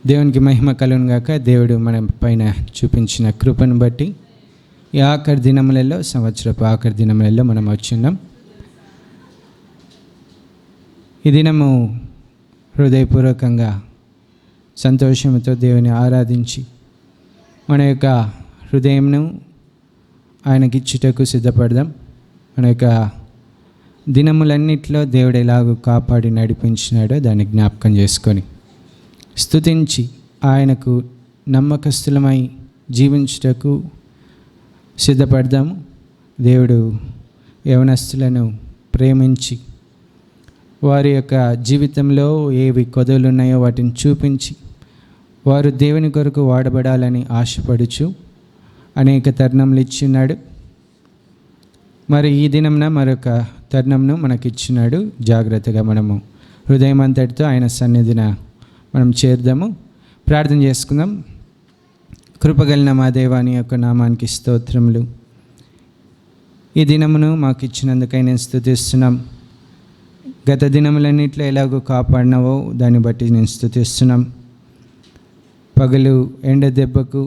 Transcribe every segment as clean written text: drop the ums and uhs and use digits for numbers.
దేవునికి మహిమ కలుగును గాక. దేవుడు మన పైన చూపించిన కృపను బట్టి ఈ ఆఖరి దినములలో, సంవత్సరపు ఆఖరి దినములలో మనం వచ్చున్నాం. ఈ దినము హృదయపూర్వకంగా సంతోషంతో దేవుని ఆరాధించి మన యొక్క హృదయంను ఆయనకిచ్చుటకు సిద్ధపడదాం. మన యొక్క దినములన్నిటిలో దేవుడు ఎలాగో కాపాడి నడిపించినాడో దాన్ని జ్ఞాపకం చేసుకొని స్తుతించి ఆయనకు నమ్మకస్తులమై జీవించుటకు సిద్ధపడదాము. దేవుడు యవనస్తులను ప్రేమించి వారి యొక్క జీవితంలో ఏవి కొదవులు ఉన్నాయో వాటిని చూపించి వారు దేవుని కొరకు వాడబడాలని ఆశపడుచు అనేక తరుణములు ఇచ్చినాడు. మరి ఈ దినంన మరొక తరుణంను మనకిచ్చినాడు. జాగ్రత్తగా మనము హృదయం అంతటితో ఆయన సన్నిధిన మనం చేద్దాము, ప్రార్థన చేసుకుందాం. కృపగలిగిన మా దేవాని యొక్క నామానికి స్తోత్రములు. ఈ దినమును మాకు ఇచ్చినందుకై నేను స్తుతిస్తున్నాం. గత దినములన్నింటిలో ఎలాగో కాపాడినావో దాన్ని బట్టి నేను స్తుతిస్తున్నాం. పగలు ఎండ దెబ్బకు,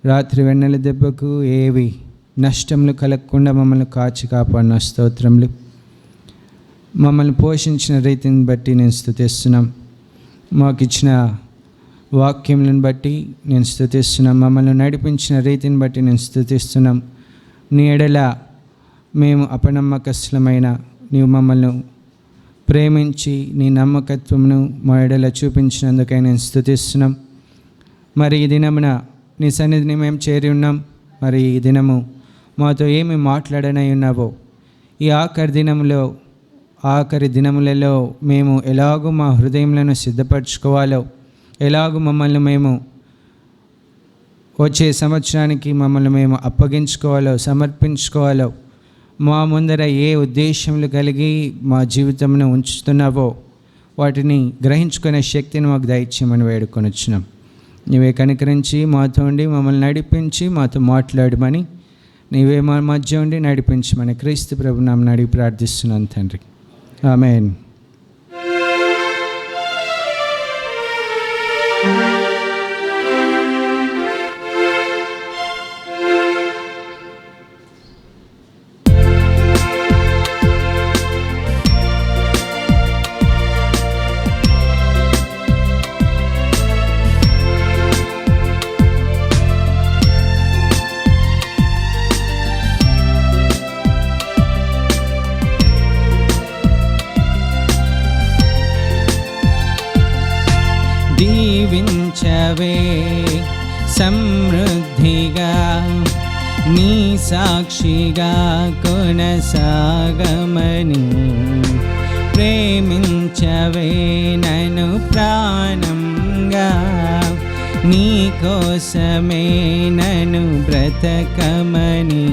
రాత్రి వెన్నెల దెబ్బకు ఏవి నష్టములు కలగకుండా మమ్మల్ని కాచి కాపాడిన స్తోత్రములు. మమ్మల్ని పోషించిన రీతిని బట్టి నేను స్తుతిస్తున్నాం. మాకు ఇచ్చిన వాక్యములను బట్టి నేను స్తుతిస్తున్నాం. మమ్మల్ని నడిపించిన రీతిని బట్టి నేను స్తుతిస్తున్నాం. నీ ఎడల మేము అపనమ్మకస్తులమైన నీవు మమ్మల్ని ప్రేమించి నీ నమ్మకత్వమును మా ఎడల చూపించినందుకై నేను స్తుతిస్తున్నాం. మరి ఈ దినమున నీ సన్నిధిని మేము చేరి ఉన్నాం. మరి ఈ దినము మాతో ఏమి మాట్లాడనై ఉన్నావో ఈ ఆఖరి దినములలో మేము ఎలాగూ మా హృదయములను సిద్ధపరచుకోవాలో, ఎలాగూ మమ్మల్ని మేము వచ్చే సంవత్సరానికి మమ్మల్ని మేము అప్పగించుకోవాలో, సమర్పించుకోవాలో, మా ముందర ఏ ఉద్దేశములు కలిగి మా జీవితంను ఉంచుతున్నావో వాటిని గ్రహించుకునే శక్తిని మాకు దయచేయమని వేడుకొనిచ్చున్నాం. నీవే కనికరించి మాతో ఉండి మమ్మల్ని నడిపించి మాతో మాట్లాడమని, నీవే మా మధ్య ఉండి నడిపించమని క్రీస్తు ప్రభు నామమున అడిగి ప్రార్థిస్తున్నాను తండ్రి, ఆమేన్. దీవించవే సమృద్ధిగా, నీ సాక్షిగా కొనసాగమని, ప్రేమించవే నన్ను ప్రాణంగా, నీ కోసమే నన్ను బ్రతకమని,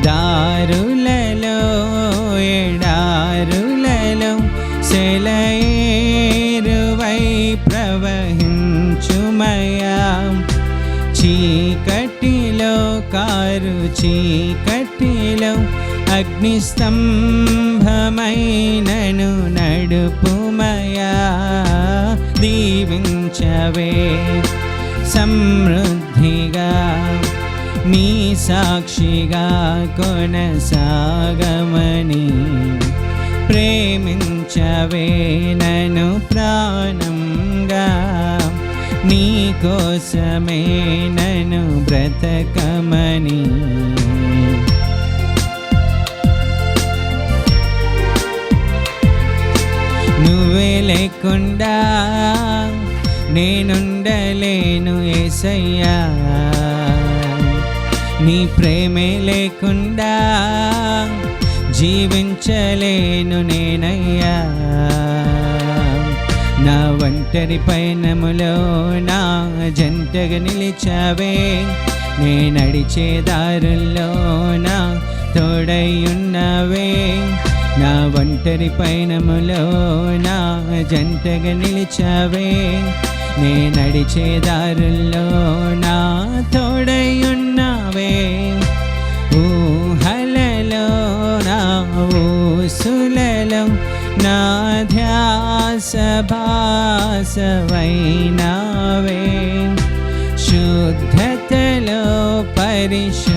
దారులలో ఎడారులలో సెలయేరువై ప్రవహించుమయా, చీకటిలో కారు చీకటిలో అగ్నిస్తంభమైనను నడుపుమయా, దీవించవే సమృద్ధిగా, నీ సాక్షిగా కొనసాగమని, ప్రేమించవే నన్ను ప్రాణంగా, నీ కోసమే నన్ను బ్రతకమని, నువ్వే లేకుండా నేనుండలేను యేసయ్యా, నీ ప్రేమే లేకుండా జీవించలేను నేనయ్యా, నా ఒంటరి పయనములో నా జంటగా నిలిచావే, నే నడిచే దారుల్లో నా తోడై ఉన్నవే, నా ఒంటరి పయనములో నా జంటగా నిలిచావే, నే నడిచే దారుల్లో నా తోడై ఉన్నవే, ఊహలలో నా ఊసులలో నా ధ్యాస భాసవైనావే, శుద్ధతలో పరిశుద్ధతలో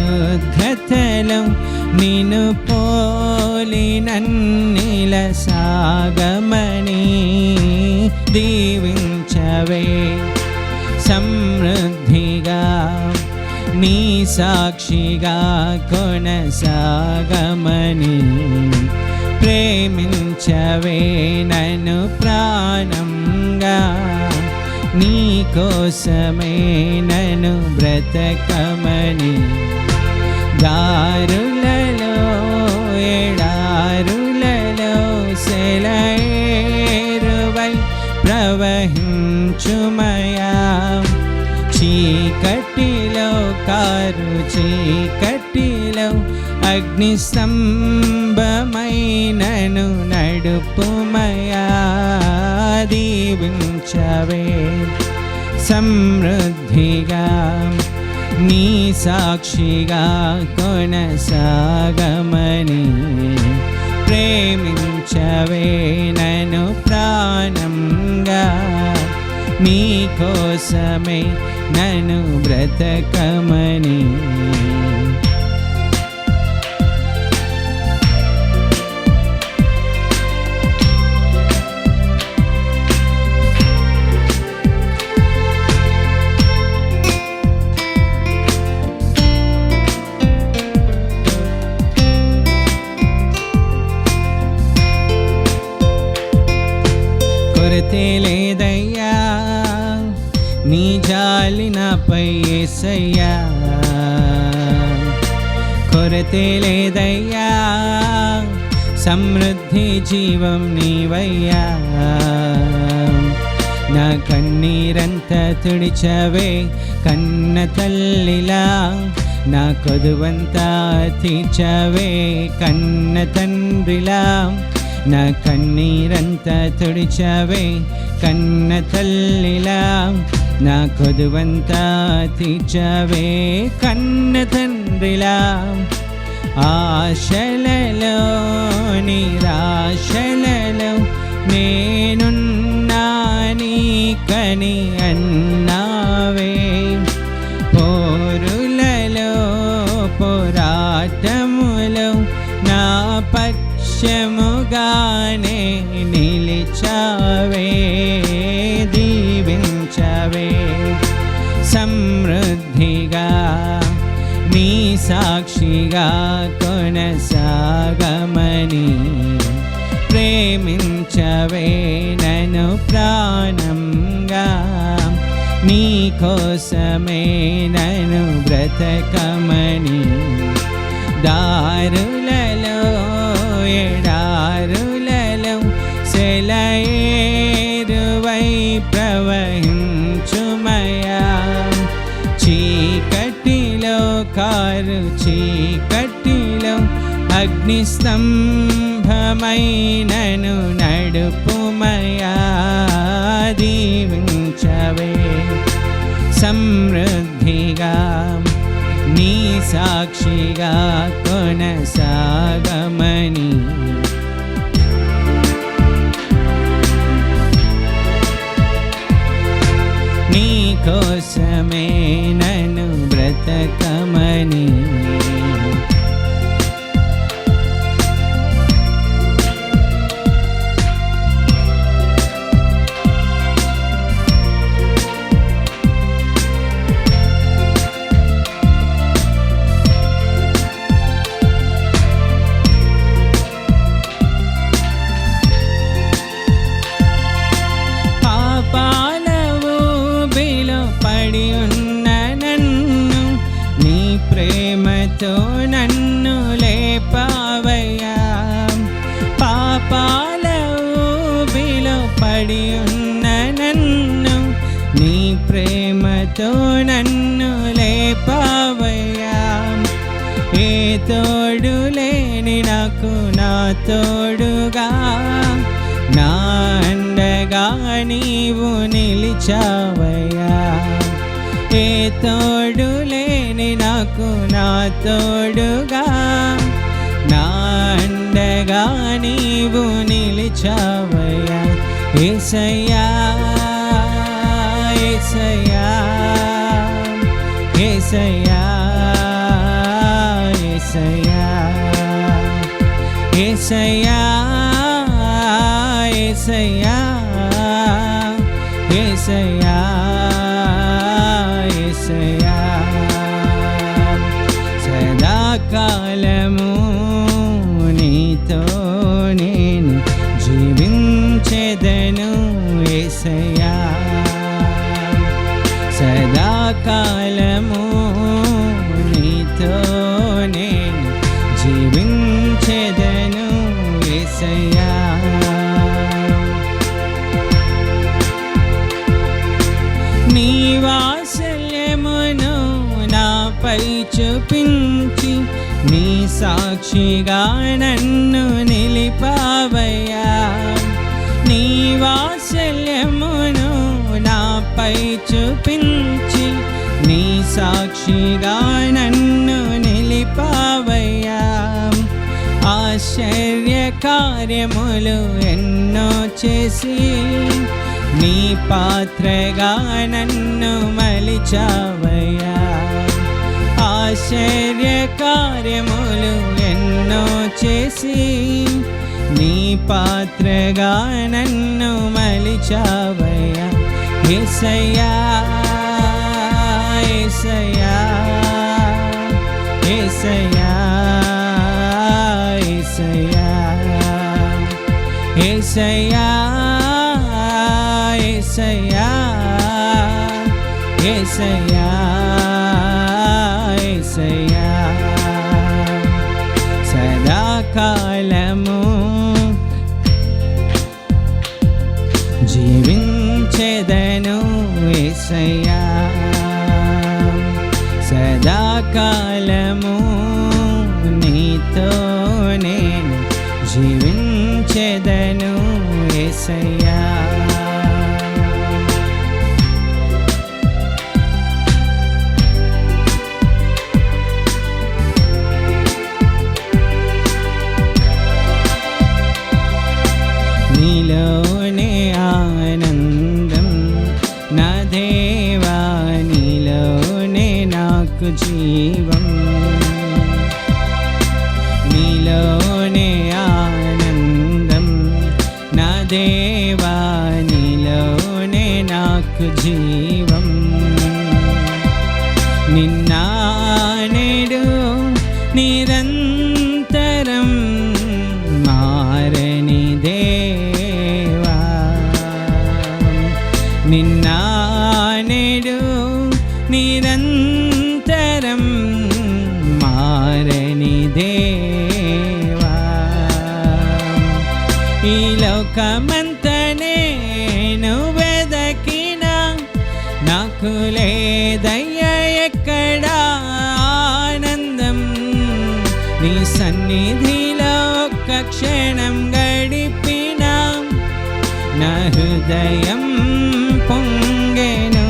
నిన్ను పోలి నన్నిల సాగమని దీవించవే. సమృద్ధిగా నీ సాక్షిగా కొనసాగమని ప్రేమించవే నన్ను ప్రాణంగా, నీ కోసమే నన్ను బ్రతకమని. దారులలో ఎడారులలో సెలయేరువై ప్రవహించుమయా, చీకటిలో కారు చీకటిలో అగ్నిస్తంభమైనను నడుపుమయా, దీవించవే. సమృద్ధిగా నీ సాక్షిగా కొనసాగమని ప్రేమించవే నన్ను ప్రాణంగా, నీ కోసమే నన్ను బ్రతకమని. కొరతే లేదయ్యా నీ జాలి నాపై యేసయ్యా, కొరతే లేదయ్యా సమృద్ధి జీవం నీవయ్యా. నా కన్నీరంతా తుడిచవే కన్న తల్లిలా, నా కొదువంతా తీర్చవే కన్న తండ్రిలా. నా కన్నీరంతా తుడిచవే కన్న తల్లిలా, నా కొదువంతా తీర్చవే కన్న తండ్రిలా. ఆశలలో నిరాశలలో నేనున్నా నీకని అన్నావే, పోరులలో పోరాటములో నా పక్షముగానే నిలిచావే, దీవించవే. సమృద్ధిగా నీ సాక్షిగా కొనసాగమని ప్రేమించవే నన్ను ప్రాణంగా, నీ కోసమే నన్ను బ్రతకమని. దారులలో ఎడారులలో సెలయేరువై ప్రవహించుమయా, చీకటిలో కారు చీకటిలో అగ్నిస్తంభమైనను నడుపుమయా, దీవించవే. సమృద్ధిగా నీ సాక్షిగా కొనసాగమని నీ కోసమే నన్ను బ్రతకమని. పడి ఉన్న నన్ను నీ ప్రేమతో నన్ను లేపావయ్యా, పాపాల ఊబిలో పడి ఉన్న నన్ను నీ ప్రేమతో నన్ను లేపావయ్యా. ఏ తోడు లేని నాకు నా తోడుగా, నా అండగా నీవు నిలిచావయ్యా. ఏ తోడు లేని నాకు నా తోడుగా, నా అండగా నీవు నిలిచావయ్యా. యేసయ్యా యేసయ్యా యేసయ్యా యేసయ్యా యేసయ్యా యేసయ్యా యేసయ్యా యేసయ్యా సదాకాలము నీతో నేను జీవించెదను యేసయ్యా సదాకాలము నీతో నేను జీవించెదను యేసయ్యా నీ వాత్సల్యమును నాపై చూపించి నీ సాక్షిగా నన్ను నిలిపావయ్యా నీ వాత్సల్యమును నాపై చూపించి నీ సాక్షిగా నన్ను నిలిపావయ్యా ఆశ్చర్య కార్యములు ఎన్నో చేసి నీ పాత్రగా నన్ను మలిచావయ్యా ఆశ్చర్య కార్యములు ఎన్నో చేసి నీ పాత్రగా నన్ను మలిచావయ్యా యేసయ్యా యేసయ్యా యేసయ్యా యేసయ్యా యేసయ్యా యేసయ్యా యేసయ్యా యేసయ్యా సదాకాలము జీవించెదను యేసయ్యా సదాకాలము నీతో నేను జీవించెదను యేసయ్యా నీలోనే ఆనందం నా దేవా నీలోనే నాకు జీవం నీలోనే ఆనందం నా దేవా నీలోనే నాకు జీవం నిన్న నేడు నిరంతరం మారని దేవా నిన్న నేడు నిరంతరం మారని దేవా ఈ లోకమంత నేను వెదకిన నాకు లేదయ్యా ఎక్కడా ఆనందం నీ సన్నిధిలో ఒక్క క్షణం గడిపిన నా హృదయం పొంగెను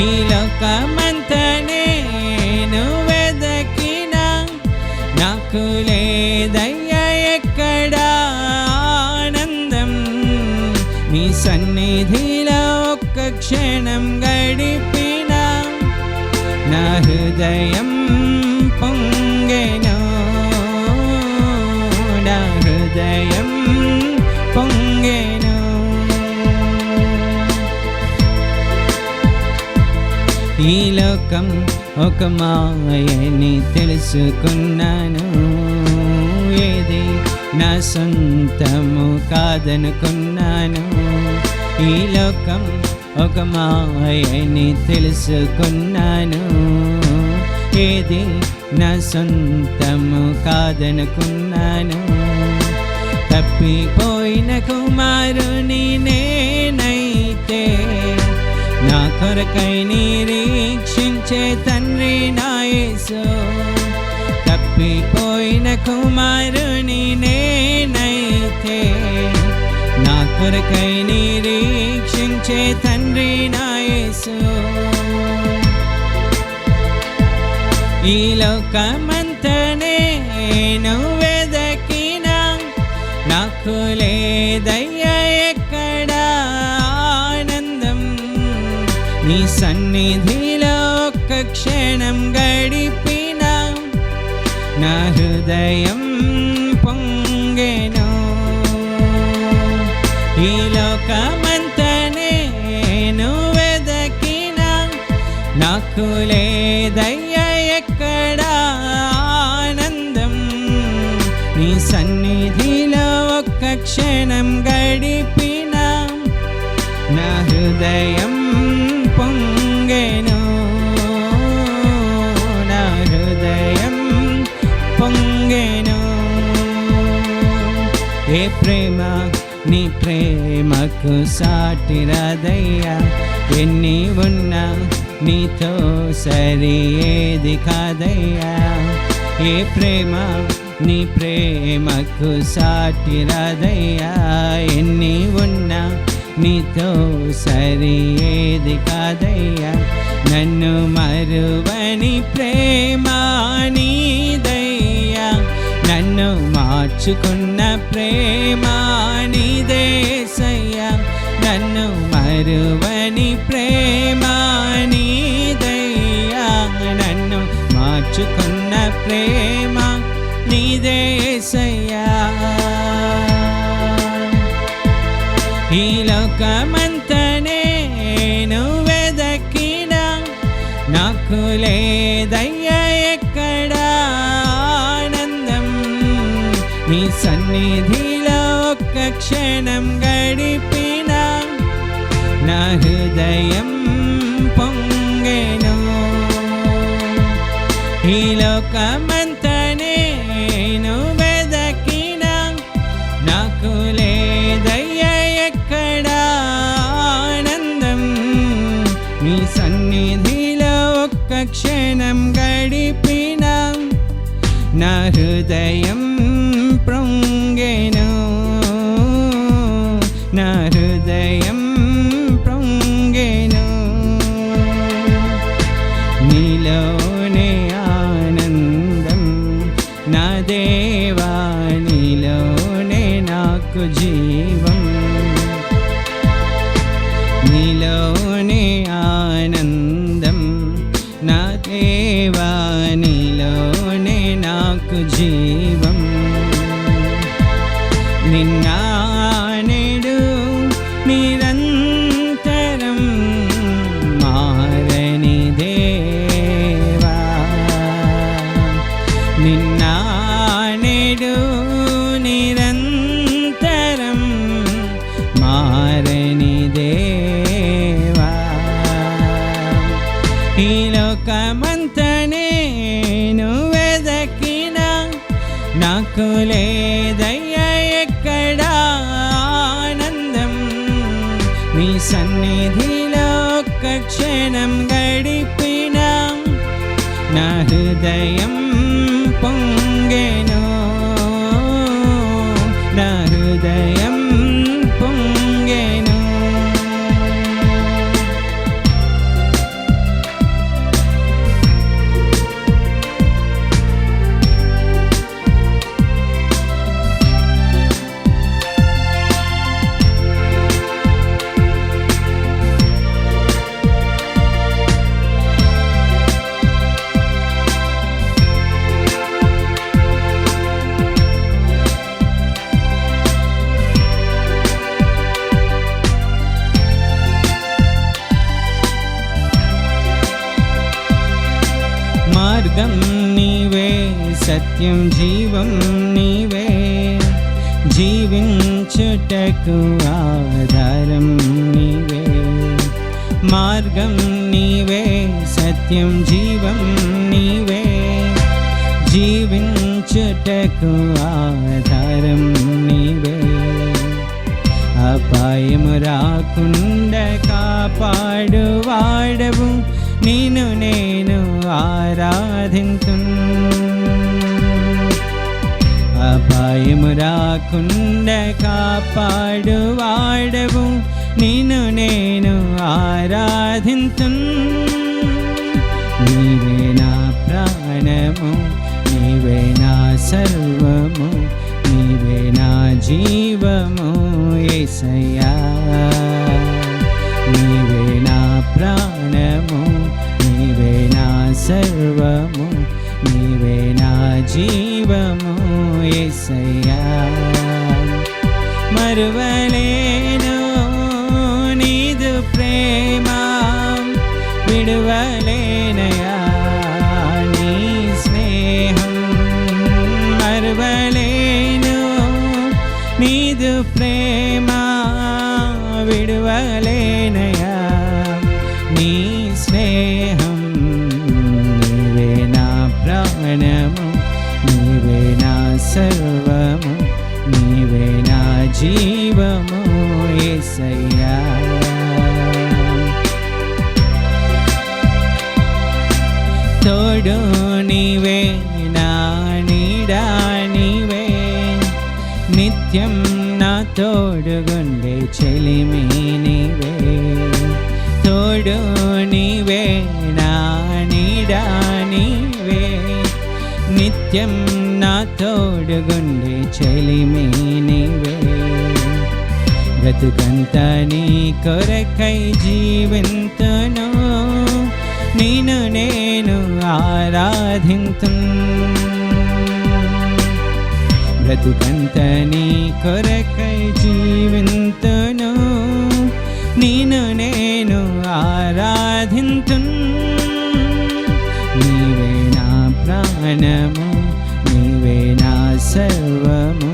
ఈ లోకమంత నేను వెదకిన నాకు లేదయ్యా ఎక్కడా ఆనందం నీ సన్నిధిలో ఒక్క క్షణం గడిపిన నా హృదయం పొంగెను నా హృదయం పొంగెను ఈ లోకం ఒక మాయని తెలుసుకున్నాను ఏది నా సొంతము కాదనుకున్నాను ఈ లోకం ఒక మాయని తెలుసుకున్నాను ఏది నా సొంతము కాదనుకున్నాను తప్పిపోయిన కుమారుని నేనైతే నా కొరకై నిరీక్షించే తండ్రి నా యేసు తప్పిపోయిన కుమారుని నేనైతే నా కొరకై నిరీక్షించే తండ్రి నా యేసు ఈ లోకమంత నేను వెదకిన నాకు నాకు లేదయ్యా ఎక్కడ ఆనందం, నీ సన్నిధిలో ఒక్క క్షణం గడిపిన నా హృదయం పొంగెను. ఈ లోకమంతా నేను వెదకిన నాకు లేదయ్యా ఎక్కడ ఆనందం, నీ సన్నిధిలో ఒక్క క్షణం గడిపిన నా హృదయం పొంగెను, నా హృదయం పొంగెను. ఏ ప్రేమ నీ ప్రేమకు సాటి రాదయ్యా, ఎన్ని ఉన్నా నీతో సరి ఏది కాదయ్యా. ఏ ప్రేమ నీ ప్రేమకు సాటి రాదయ్యా, ఎన్ని ఉన్నా నీతో సరి ఏది కాదయ్యా. నన్ను మరువని ప్రేమ నీదయ్యా, నన్ను మార్చుకున్న ప్రేమ నీదేసయ్యా. నన్ను మరువని ప్రేమ నీదయ్యా, నన్ను మార్చుకున్న ప్రేమ నీదేసయ్యా. ఈ లోకమంతా నేను వెదకిన నాకు లేదయ్యా ఎక్కడ ఆనందం, నీ సన్నిధిలో ఒక్క క్షణం గడిపిన నా హృదయం పొంగెను. ఈ లోకమంతా నేను వెదకిన నాకు లేదయ్యా ఎక్కడ ఆనందం, నీ సన్నిధిలో ఒక్క క్షణం గడిపిన నా హృదయం పొంగెను, నా హృదయం పొంగెను. నీలోనే ఆనందం నా దేవా, నీలోనే నాకు జీవం, నీలోనే ఆనందం నా దేవా, నీలోనే నాకు జీవం. నిన్న నేడు నిరంతరం మారని దేవా, నిన్న నేడు నిరంతరం మారని దేవా. ఈ లోకమంతా నేను వెదకిన నాకు లేదయ్యా ఎక్కడ ఆనందం, నీ సన్నిధిలో ఒక్క క్షణం గడిపిన నా హృదయం పొంగెను, నా హృదయం పొంగెను. మార్గం నీవే, సత్యం జీవం నీవే, జీవించుటకు ఆధారం నీవే. మార్గం నీవే, సత్యం జీవం నీవే, జీవించుటకు ఆధారం నీవే. అపాయము రాకుండా కాపాడు వాడవు, నిన్ను నేను ఆరాధింతున్. అపాయము రాకుండా కాపాడు వాడవు, నిన్ను నేను ఆరాధింతున్. నీవే నా ప్రాణము, నీవే నా సర్వము, నీవే నా జీవము యేసయ్యా, నీవే నా ప్రాణము, నీవే నా సర్వము, నీవే నా జీవము యేసయ్యా. మరువలేను నీదు ప్రేమ, విడువలేనయా నీ స్నేహం. మరువలేను నీదు ప్రేమ, విడువలేనయా నీ స్నేహం. నీవే నా ప్రాణము, నీవే నా సర్వము, నీవే నా జీవము యేసయ్యా. తోడు నీవే, నా నీడా నీవే, నిత్యం నా తోడుగుండే చెలిమి నీవే. తోడు నీవే, నా నీడా నీవే, నిత్యం నా తోడుగుండే చెలిమి నీవే. బ్రతుకంతా నీ కొరకై జీవింతును, నిన్ను నేను ఆరాధింతును. బ్రతుకంతా నీ కొరకై జీవింతును, నిన్ను నేను ఆరాధింతును. నీవే నా ప్రాణము, నీవే నా సర్వము,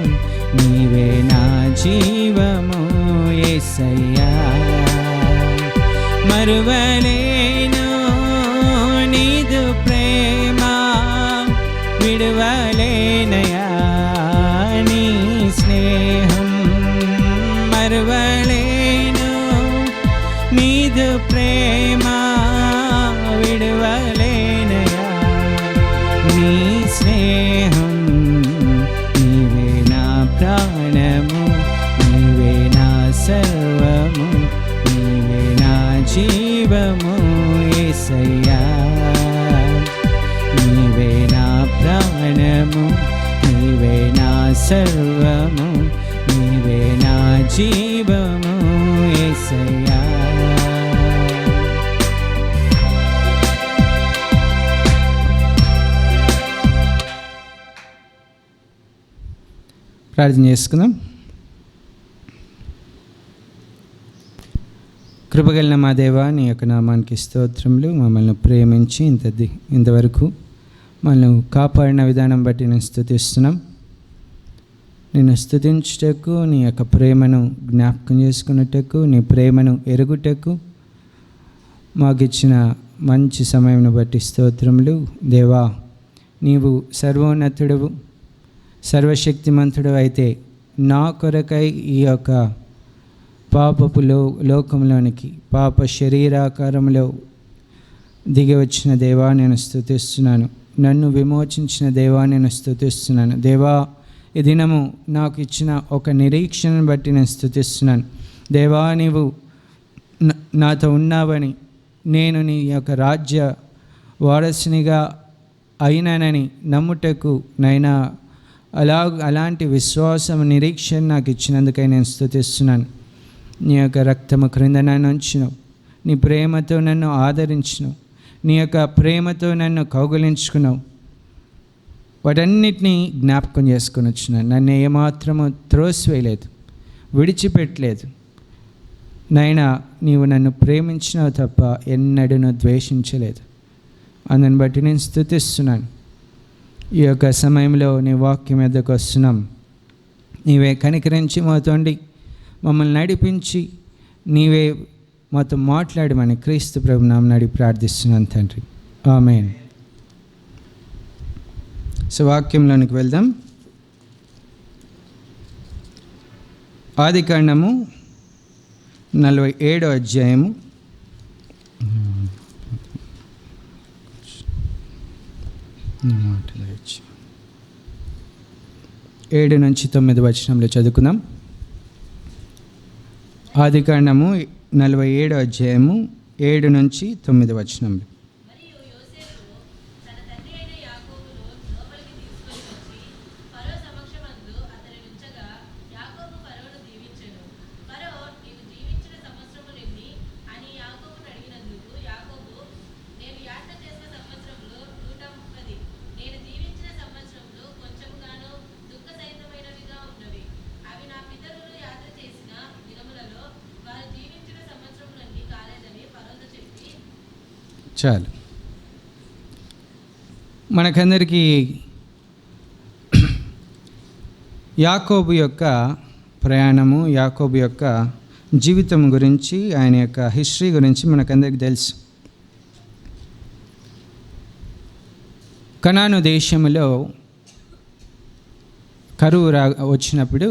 నీవే నా జీవము యేసయ్యా. మరువలేను నీదు ప్రేమ, విడువలేనయా నీ స్నేహం. మరువలేను నీదు ప్రేమ, విడువలేనయా నీ స్నేహం. నీవే నా ప్రాణము, నీవే నా సర్వము, నీవే నా జీవము యేసయ్యా. నీవే నా ప్రాణము, నీవే నా సర్వము, నీవే నా జీవము యేసయ్యా. ప్రార్థన చేసుకుందాం. కృపగలిగిన మా దేవా, నీ యొక్క నామానికి స్తోత్రములు. మమ్మల్ని ప్రేమించి ఇంతవరకు మనల్ని కాపాడిన విధానం బట్టి నేను స్తుతిస్తున్నాం. నిన్ను స్తుతించుటకు, నీ యొక్క ప్రేమను జ్ఞాపకం చేసుకున్నటకు, నీ ప్రేమను ఎరుగుటకు మాకిచ్చిన మంచి సమయంను బట్టి స్తోత్రములు. దేవా, నీవు సర్వోన్నతుడవు, సర్వశక్తిమంతుడు అయితే నా కొరకై ఈ యొక్క పాపపు లోకంలోనికి, పాప శరీరాకారంలో దిగి వచ్చిన దేవా నేను స్తుతిస్తున్నాను. నన్ను విమోచించిన దేవా నేను స్తుతిస్తున్నాను. దేవా, ఈ దినము నాకు ఇచ్చిన ఒక నిరీక్షణను బట్టి నేను స్తుతిస్తున్నాను. దేవా, నీవు నాతో ఉన్నావని, నేను నీ యొక్క రాజ్య వారసునిగా అయినానని నమ్ముటకు నైనా అలాంటి విశ్వాసం, నిరీక్షణ నాకు ఇచ్చినందుకై నేను స్తుతిస్తున్నాను. నీ యొక్క రక్తము క్రింద నన్ను ఉంచును, నీ ప్రేమతో నన్ను ఆదరించును, నీ యొక్క ప్రేమతో నన్ను కౌగిలించుకున్నావు. వాటన్నిటినీ జ్ఞాపకం చేసుకొని వచ్చినాను. నన్ను ఏమాత్రము త్రోసివేయలేదు, విడిచిపెట్టలేదు. నైనా నీవు నన్ను ప్రేమించినావు తప్ప ఎన్నడూ ద్వేషించలేదు. అందుని బట్టి నేను స్తుతిస్తున్నాను. ఈ యొక్క సమయంలో నీ వాక్యం మీదకు వస్తున్నాం. నీవే కనికరించి మాతోండి మమ్మల్ని నడిపించి నీవే మాతో మాట్లాడమని క్రీస్తు ప్రభు నామమున అడిగి ప్రార్థిస్తున్నాను తండ్రి, ఆమేన్. సో వాక్యంలోనికి వెళ్దాం. ఆదికాండము 47వ అధ్యాయము 7 నుంచి 9 వచనంలో చదువుకుందాం. ఆదికాండము 47వ అధ్యాయము 7 నుంచి 9 వచనంలో. చాలు. మనకందరికీ యాకోబు యొక్క ప్రయాణము, యాకోబు యొక్క జీవితం గురించి, ఆయన యొక్క హిస్టరీ గురించి మనకందరికీ తెలుసు. కనాను దేశంలో కరువు వచ్చినప్పుడు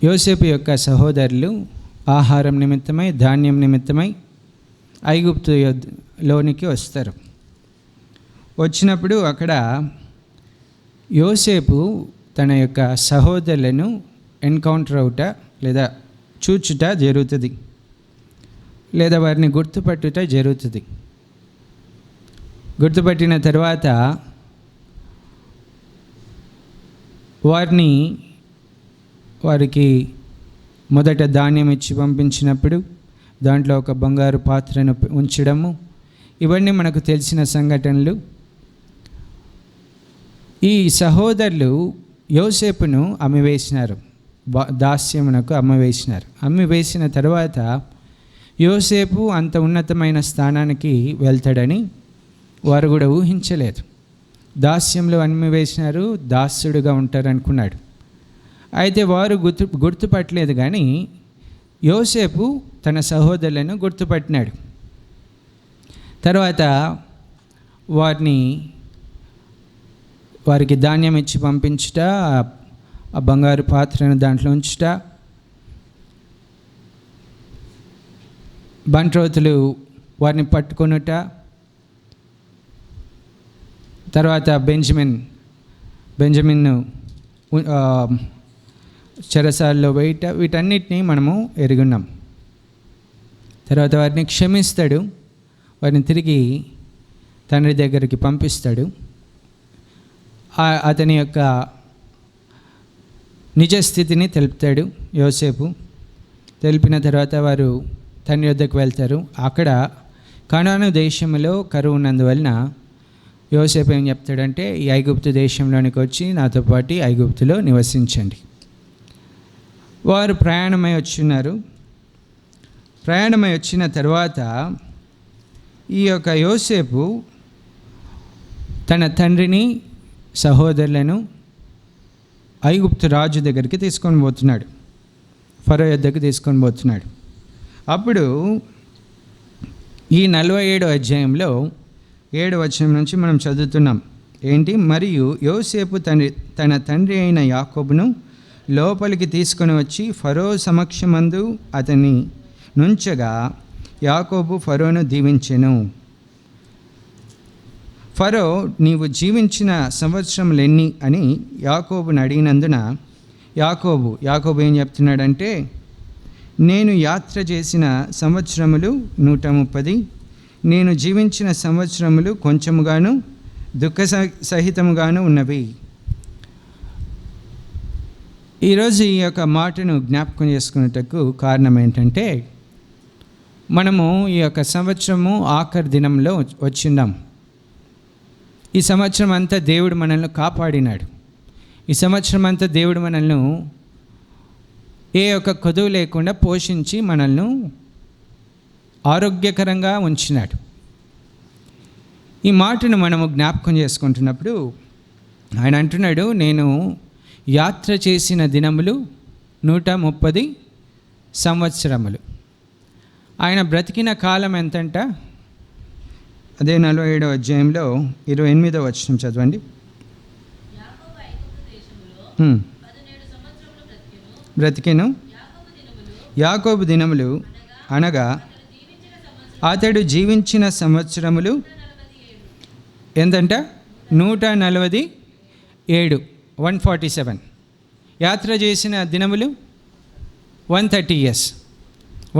యోసేపు యొక్క సహోదరులు ఆహారం నిమిత్తమై, ధాన్యం నిమిత్తమై ఐగుప్తు లోనికి వస్తారు. వచ్చినప్పుడు అక్కడ యోసేపు తన యొక్క సహోదరులను ఎన్కౌంటర్ అవుట లేదా చూచుట జరుగుతుంది, లేదా వారిని గుర్తుపట్టుట జరుగుతుంది. గుర్తుపట్టిన తర్వాత వారికి మొదట ధాన్యం ఇచ్చి పంపించినప్పుడు దాంట్లో ఒక బంగారు పాత్రను ఉంచడము, ఇవన్నీ మనకు తెలిసిన సంఘటనలు. ఈ సహోదరులు యోసేపును అమ్మివేసినారు, దాస్యమునకు అమ్మివేసిన తర్వాత యోసేపు అంత ఉన్నతమైన స్థానానికి వెళ్తాడని వారు కూడా ఊహించలేదు. దాస్యంలో అమ్మివేసినారు, దాస్యుడుగా ఉంటారనుకున్నాడు. అయితే వారు గుర్తుపట్టలేదు, కానీ యోసేపు తన సహోదరులను గుర్తుపట్టినాడు. తర్వాత వారికి ధాన్యం ఇచ్చి పంపించుట, ఆ బంగారు పాత్రను దాంట్లో ఉంచుట, బంట్రోతులు వారిని పట్టుకొనుట, తర్వాత బెంజమిన్ను చెరసాల్లో వేయట, వీటన్నిటినీ మనము ఎరుగున్నాం. తర్వాత వారిని క్షమిస్తాడు, వారిని తిరిగి తండ్రి దగ్గరికి పంపిస్తాడు. అతని యొక్క నిజస్థితిని తెలుపుతాడు యోసేపు. తెలిపిన తర్వాత వారు తండ్రి వద్దకు వెళ్తారు. అక్కడ కనాను దేశంలో కరువు ఉన్నందువలన యోసేపు ఏం చెప్తాడంటే, ఈ ఐగుప్తు దేశంలోనికి వచ్చి నాతో పాటు ఐగుప్తులో నివసించండి. వారు ప్రయాణమై వచ్చిన తర్వాత ఈ యొక్క యోసేపు తన తండ్రిని, సహోదరులను ఐగుప్తు రాజు దగ్గరికి తీసుకొని పోతున్నాడు, ఫరో యొద్దకు తీసుకొని పోతున్నాడు. అప్పుడు ఈ 47వ అధ్యాయంలో 7వ వచనం నుంచి మనం చదువుతున్నాం. ఏంటి? మరియు యోసేపు తన తండ్రి అయిన యాకోబును లోపలికి తీసుకొని వచ్చి ఫరో సమక్షమందు అతన్ని నుంచగా యాకోబు ఫరోను దీవించెను. ఫరో, నీవు జీవించిన సంవత్సరములు ఎన్ని అని యాకోబుని అడిగినందున యాకోబు ఏం చెప్తున్నాడంటే, నేను యాత్ర చేసిన సంవత్సరములు 130, నేను జీవించిన సంవత్సరములు కొంచెముగాను దుఃఖ సహితముగాను ఉన్నవి. ఈరోజు ఈ యొక్క మాటను జ్ఞాపకం చేసుకునేటకు కారణం ఏంటంటే, మనము ఈ యొక్క సంవత్సరము ఆఖరి దినంలో వచ్చిన్నాం. ఈ సంవత్సరం అంతా దేవుడు మనల్ని కాపాడినాడు. ఈ సంవత్సరం అంతా దేవుడు మనల్ని ఏ యొక్క కొదువు లేకుండా పోషించి మనల్ని ఆరోగ్యకరంగా ఉంచినాడు. ఈ మాటను మనము జ్ఞాపకం చేసుకుంటున్నప్పుడు ఆయన అంటున్నాడు, నేను యాత్ర చేసిన దినములు 130 సంవత్సరములు. ఆయన బ్రతికిన కాలం ఎంతంట? అదే 47వ అధ్యాయంలో 28వ వచనం చదవండి. బ్రతికెను యాకోబు దినములు అనగా అతడు జీవించిన సంవత్సరములు ఎంతంట? 147, 147. యాత్ర చేసిన దినములు 130 years.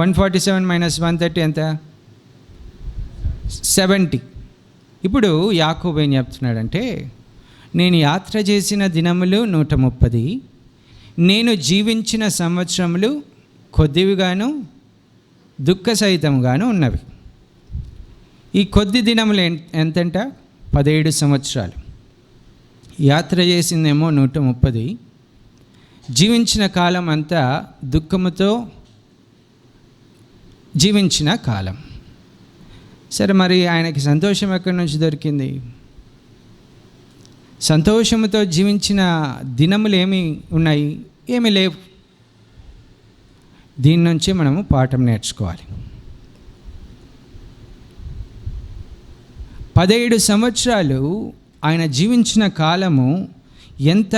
147 - 130 ఎంత? 70. ఇప్పుడు యాకోబు ఏం చెప్తున్నాడంటే, నేను యాత్ర చేసిన దినములు 130, నేను జీవించిన సంవత్సరములు కొద్దివిగాను దుఃఖ సహితంగాను ఉన్నవి. ఈ కొద్ది దినములు ఎంతంట? 17 సంవత్సరాలు. యాత్ర చేసిందేమో 130, జీవించిన కాలం అంతా దుఃఖముతో జీవించిన కాలం. సరే, మరి ఆయనకి సంతోషం ఎక్కడి నుంచి దొరికింది? సంతోషంతో జీవించిన దినములు ఏమి ఉన్నాయి? ఏమీ లేవు. దీని నుంచి మనము పాఠం నేర్చుకోవాలి. 17 సంవత్సరాలు ఆయన జీవించిన కాలము ఎంత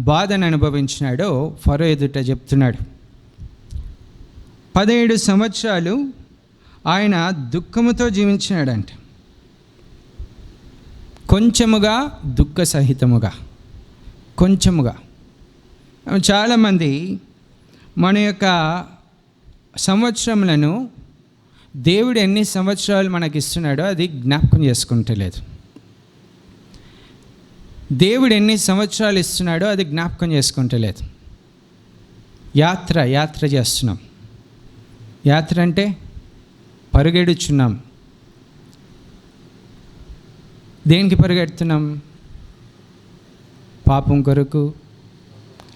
బాధను అనుభవించినాడో ఫరో ఎదుట చెప్తున్నాడు. 17 సంవత్సరాలు ఆయన దుఃఖముతో జీవించినాడంట. కొంచెముగా దుఃఖ సహితముగా, కొంచెముగా. చాలామంది మన యొక్క సంవత్సరములను దేవుడు ఎన్ని సంవత్సరాలు మనకి ఇస్తున్నాడో అది జ్ఞాపకం చేసుకుంటలేదు. దేవుడు ఎన్ని సంవత్సరాలు ఇస్తున్నాడో అది జ్ఞాపకం చేసుకుంటలేదు. యాత్ర చేస్తున్నాం. యాత్ర అంటే పరుగెడుచున్నాం. దేనికి పరిగెడుతున్నాం? పాపం కొరకు,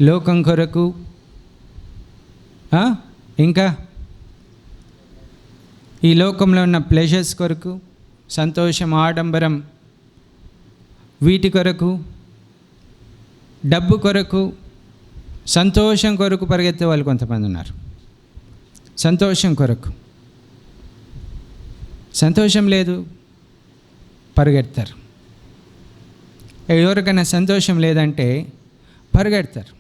లోకం కొరకు, ఇంకా ఈ లోకంలో ఉన్న ప్లెజర్స్ కొరకు, సంతోషం, ఆడంబరం, వీటి కొరకు, డబ్బు కొరకు, సంతోషం కొరకు పరిగెత్తే వాళ్ళు కొంతమంది ఉన్నారు. సంతోషం కొరకు. సంతోషం లేదు, పరిగెడతారు. ఎవరికైనా సంతోషం లేదంటే పరిగెడతారు.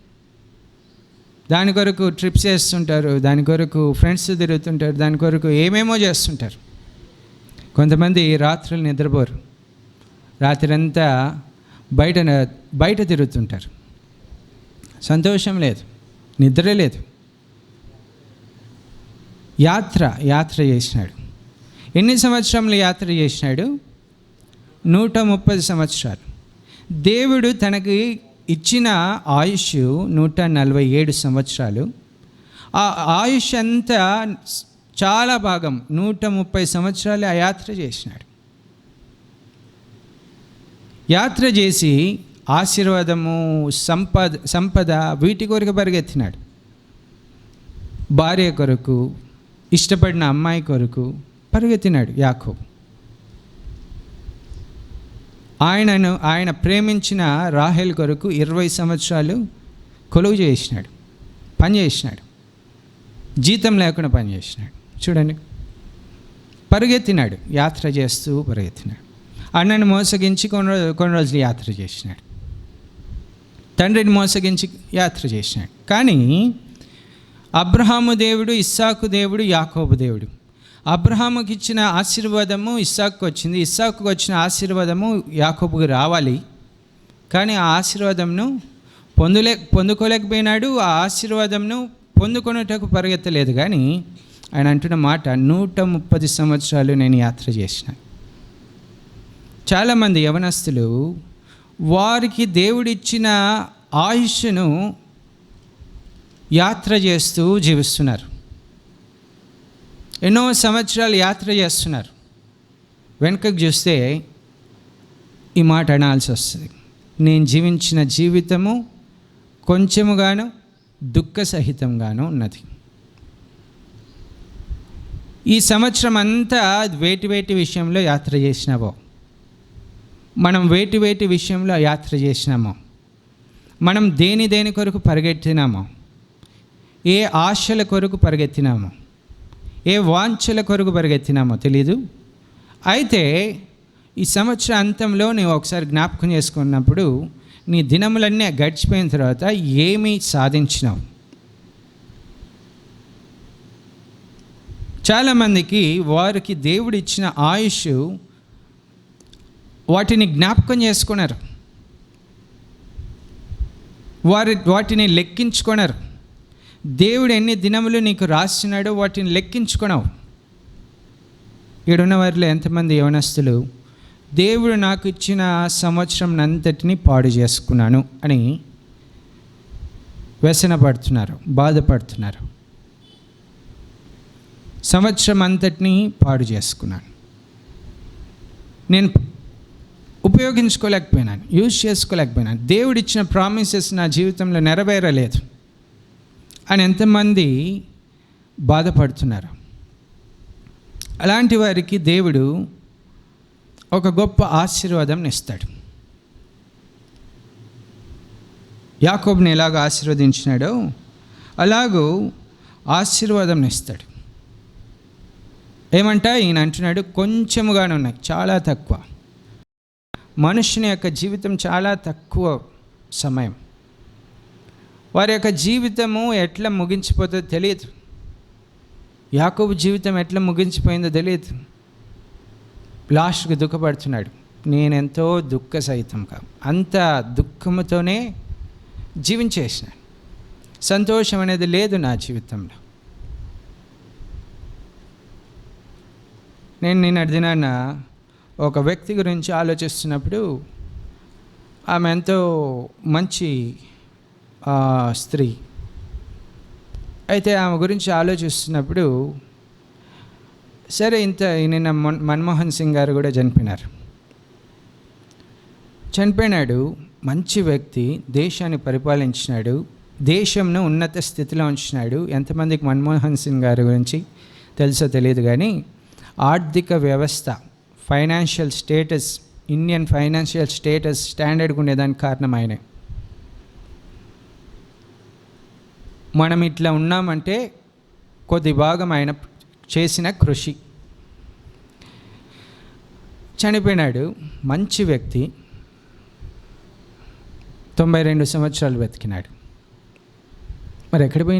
దాని కొరకు ట్రిప్స్ చేస్తుంటారు, దాని కొరకు ఫ్రెండ్స్ తిరుగుతుంటారు, దాని కొరకు ఏమేమో చేస్తుంటారు. కొంతమంది రాత్రులు నిద్రపోరు, రాత్రంతా బయట తిరుగుతుంటారు. సంతోషం లేదు, నిద్ర లేదు. యాత్ర చేసినాడు. ఎన్ని సంవత్సరములు యాత్ర చేసినాడు? 130 సంవత్సరాలు. దేవుడు తనకి ఇచ్చిన ఆయుష్ 147 సంవత్సరాలు. ఆ ఆయుష్ అంతా చాలా భాగం 130 సంవత్సరాలు ఆ యాత్ర చేసినాడు. యాత్ర చేసి ఆశీర్వాదము, సంపద వీటి కొరకు పరిగెత్తినాడు. భార్య కొరకు, ఇష్టపడిన అమ్మాయి కొరకు పరిగెత్తినాడు యాకోబు. ఆయన ప్రేమించిన రాహేల్ కొరకు 20 సంవత్సరాలు కొలువు చేసినాడు, పని చేసినాడు. జీతం లేకుండా పని చేసినాడు. చూడండి, పరిగెత్తినాడు. యాత్ర చేస్తూ పరిగెత్తినాడు. అన్నని మోసగించి కొన్ని రోజులు యాత్ర చేసినాడు. తండ్రిని మోసగించి యాత్ర చేసినాడు. కానీ అబ్రహాము దేవుడు, ఇస్సాకు దేవుడు, యాకోబు దేవుడు. అబ్రహాముకి ఇచ్చిన ఆశీర్వాదము ఇస్సాకుకు వచ్చింది. ఇస్సాకుకు వచ్చిన ఆశీర్వాదము యాకోబుకి రావాలి. కానీ ఆ ఆశీర్వాదంను పొందుకోలేకపోయినాడు. ఆ ఆశీర్వాదంను పొందుకొనుటకు పరిగెత్తలేదు. కానీ ఆయన అంటున్న మాట, 130 సంవత్సరాలు నేను యాత్ర చేసిన. చాలామంది యవనస్తులు వారికి దేవుడిచ్చిన ఆయుష్ను యాత్ర చేస్తూ జీవిస్తున్నారు. ఎన్నో సంవత్సరాలు యాత్ర చేస్తున్నారు. వెనుకకు చూస్తే ఈ మాట అనాల్సి వస్తుంది, నేను జీవించిన జీవితము కొంచెముగాను దుఃఖ సహితంగాను ఉన్నది. ఈ సంవత్సరం అంతా వేటి విషయంలో యాత్ర చేసినావో, మనం వేటి విషయంలో యాత్ర చేసినామో, మనం దేని కొరకు పరిగెత్తినామో, ఏ ఆశల కొరకు పరిగెత్తినామో, ఏ వాంఛల కొరకు పరిగెత్తినామో తెలీదు. అయితే ఈ సంవత్సర అంతంలో నీవు ఒకసారి జ్ఞాపకం చేసుకున్నప్పుడు నీ దినములన్నీ గడిచిపోయిన తర్వాత ఏమీ సాధించినావు? చాలామందికి వారికి దేవుడు ఇచ్చిన ఆయుష్ వాటిని జ్ఞాపకం చేసుకున్నారు, వాటిని లెక్కించుకున్నారు. దేవుడు ఎన్ని దినములు నీకు రాసినాడో వాటిని లెక్కించుకున్నావు. ఈడున్న వారిలో ఎంతమంది యవనస్తులు దేవుడు నాకు ఇచ్చిన సంవత్సరం అంతటిని పాడు చేసుకున్నాను అని వ్యసనపడుతున్నారు, బాధపడుతున్నారు? సంవత్సరం అంతటిని పాడు చేసుకున్నాను, నేను ఉపయోగించుకోలేకపోయినాను, యూజ్ చేసుకోలేకపోయినాను, దేవుడు ఇచ్చిన ప్రామిసెస్ నా జీవితంలో నెరవేరలేదు అని ఎంతమంది బాధపడుతున్నారు? అలాంటి వారికి దేవుడు ఒక గొప్ప ఆశీర్వాదం ఇస్తాడు. యాకోబుని ఎలాగ ఆశీర్వదించినాడో అలాగూ ఆశీర్వాదం ఇస్తాడు. ఏమంటా ఈయన అంటున్నాడు, కొంచెముగానే ఉన్నాయి, చాలా తక్కువ. మనుషుని యొక్క జీవితం చాలా తక్కువ సమయం. వారి యొక్క జీవితము ఎట్లా ముగించిపోతుందో తెలియదు. యాకోబు జీవితం ఎట్లా ముగించిపోయిందో తెలియదు. లాస్ట్కి దుఃఖపడుతున్నాడు. నేనెంతో దుఃఖ సహితం అంత దుఃఖముతోనే జీవించేసిన, సంతోషం అనేది లేదు నా జీవితంలో. నేను నిన్నటి దినాన ఒక వ్యక్తి గురించి ఆలోచిస్తున్నప్పుడు, ఆమె ఎంతో మంచి స్త్రీ. అయితే ఆమె గురించి ఆలోచిస్తున్నప్పుడు సరే, నిన్న మన్మోహన్ సింగ్ గారు కూడా చనిపోయినాడు. మంచి వ్యక్తి, దేశాన్ని పరిపాలించినాడు, దేశంను ఉన్నత స్థితిలో ఉంచినాడు. ఎంతమందికి మన్మోహన్ సింగ్ గారి గురించి తెలుసో తెలియదు, కానీ ఆర్థిక వ్యవస్థ, financial status, Indian financial status స్టాండర్డ్గా ఉండేదానికి కారణం ఆయనే. మనం ఇట్లా ఉన్నామంటే కొద్ది భాగం ఆయన చేసిన కృషి. చనిపోయినాడు, మంచి వ్యక్తి, 92 సంవత్సరాలు బతికినాడు. మరి ఎక్కడ పోయి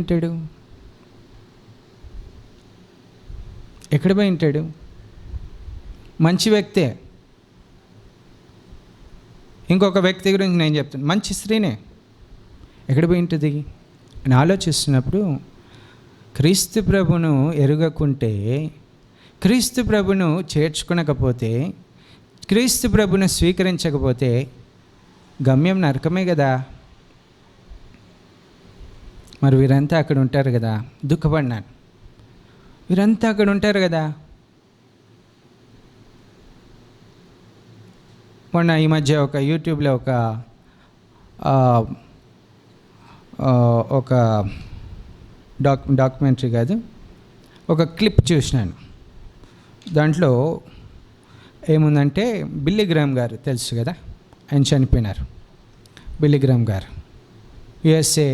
ఉంటాడు? మంచి వ్యక్తే. ఇంకొక వ్యక్తి గురించి నేను చెప్తాను, మంచి స్త్రీనే, ఎక్కడ పోయి ఉంటుంది అని ఆలోచిస్తున్నప్పుడు, క్రీస్తు ప్రభును ఎరుగకుంటే, క్రీస్తు ప్రభును చేర్చుకునకపోతే, క్రీస్తు ప్రభును స్వీకరించకపోతే గమ్యం నరకమే కదా. మరి వీరంతా అక్కడ ఉంటారు కదా, దుఃఖపడినాను. వీరంతా అక్కడ ఉంటారు కదా. మొన్న ఈ మధ్య ఒక యూట్యూబ్లో ఒక డాక్యుమెంటరీ కాదు, ఒక క్లిప్ చూసినాను. దాంట్లో ఏముందంటే, బిల్లీ గ్రామ్ గారు తెలుసు కదా, ఆయన చనిపోయినారు. బిల్లీ గ్రామ్ గారు యుఎస్ఏ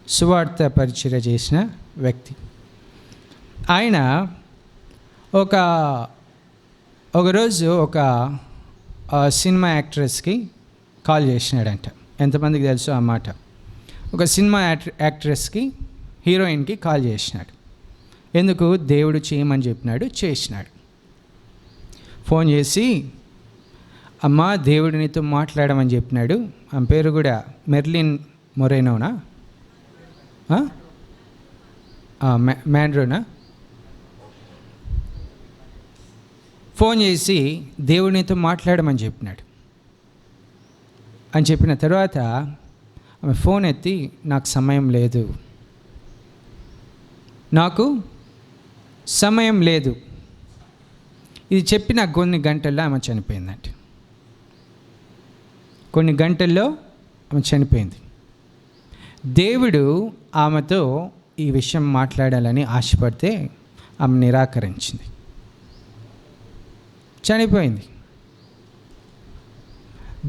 సువార్త పరిచర్య చేసిన వ్యక్తి. ఆయన ఒకరోజు ఒక సినిమా యాక్ట్రెస్కి కాల్ చేసినాడంట. ఎంతమందికి తెలుసు ఆ మాట? ఒక సినిమా యాక్ట్రెస్కి, హీరోయిన్కి కాల్ చేసినాడు. ఎందుకు? దేవుడు చేయమని చెప్పినాడు, చేసినాడు. ఫోన్ చేసి, అమ్మా దేవుడు నీతో మాట్లాడమని చెప్పినాడు. ఆమె పేరు కూడా మెర్లిన్ మొరేనోనా, మ్యాండ్రోనా. ఫోన్ చేసి దేవుడు నీతో మాట్లాడమని చెప్పినాడు అని చెప్పిన తర్వాత ఆమె ఫోన్ ఎత్తి, నాకు సమయం లేదు, నాకు సమయం లేదు. ఇది చెప్పిన కొన్ని గంటల్లో ఆమె చనిపోయిందంట. కొన్ని గంటల్లో ఆమె చనిపోయింది. దేవుడు ఆమెతో ఈ విషయం మాట్లాడాలని ఆశపడితే ఆమె నిరాకరించింది, చనిపోయింది.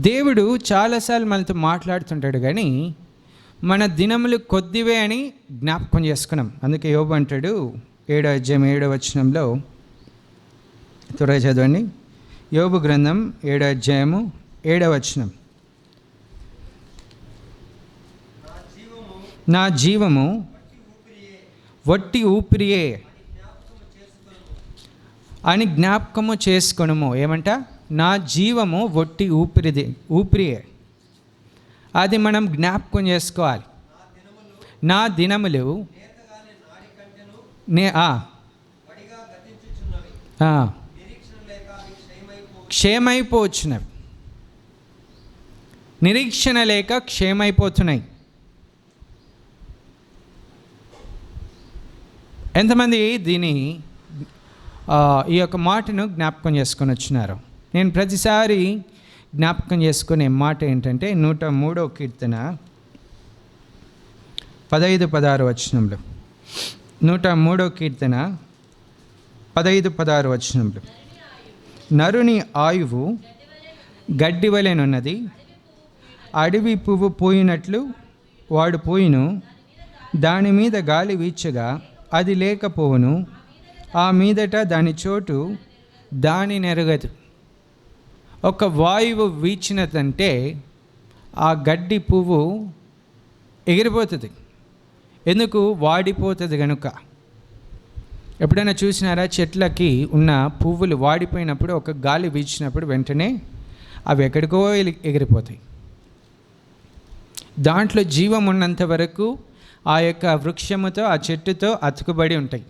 దేవుడు చాలాసార్లు మనతో మాట్లాడుతుంటాడు, కానీ మన దినములు కొద్దివే అని జ్ఞాపకం చేసుకున్నాం. అందుకే యోబు అంటాడు 7వ అధ్యాయం 7వ వచనంలో, త్వరగా చదవండి. యోబు గ్రంథం 7వ అధ్యాయము 7వ వచనం. నా జీవము వట్టి ఊపిరియే అని జ్ఞాపకము చేసుకొనుము. ఏమంట? నా జీవము వట్టి ఊపిరియే. అది మనం జ్ఞాపకం చేసుకోవాలి. నా దినములు క్షేమైపోవచ్చున్నవి, నిరీక్షణ లేక క్షేమైపోతున్నాయి. ఎంతమంది ఈ యొక్క మాటను జ్ఞాపకం చేసుకొని వచ్చినారు? నేను ప్రతిసారి జ్ఞాపకం చేసుకునే మాట ఏంటంటే 103వ కీర్తన 15-16 వచనంలో, 103వ కీర్తన 15-16 వచనంలో, నరుని ఆయువు గడ్డి వలెనున్నది, అడవి పువ్వు పోయినట్లు వాడు పోయిను, దాని మీద గాలి వీచగా అది లేకపోవును, ఆ మీదట దాని చోటు దాని నెరగదు. ఒక వాయువు వీచినదంటే ఆ గడ్డి పువ్వు ఎగిరిపోతుంది. ఎందుకు? వాడిపోతుంది కనుక. ఎప్పుడైనా చూసినారా? చెట్లకి ఉన్న పువ్వులు వాడిపోయినప్పుడు ఒక గాలి వీచినప్పుడు వెంటనే అవి ఎక్కడికో ఎగిరిపోతాయి. దాంట్లో జీవం ఉన్నంత వరకు ఆ యొక్క వృక్షముతో, ఆ చెట్టుతో అతుకుబడి ఉంటాయి.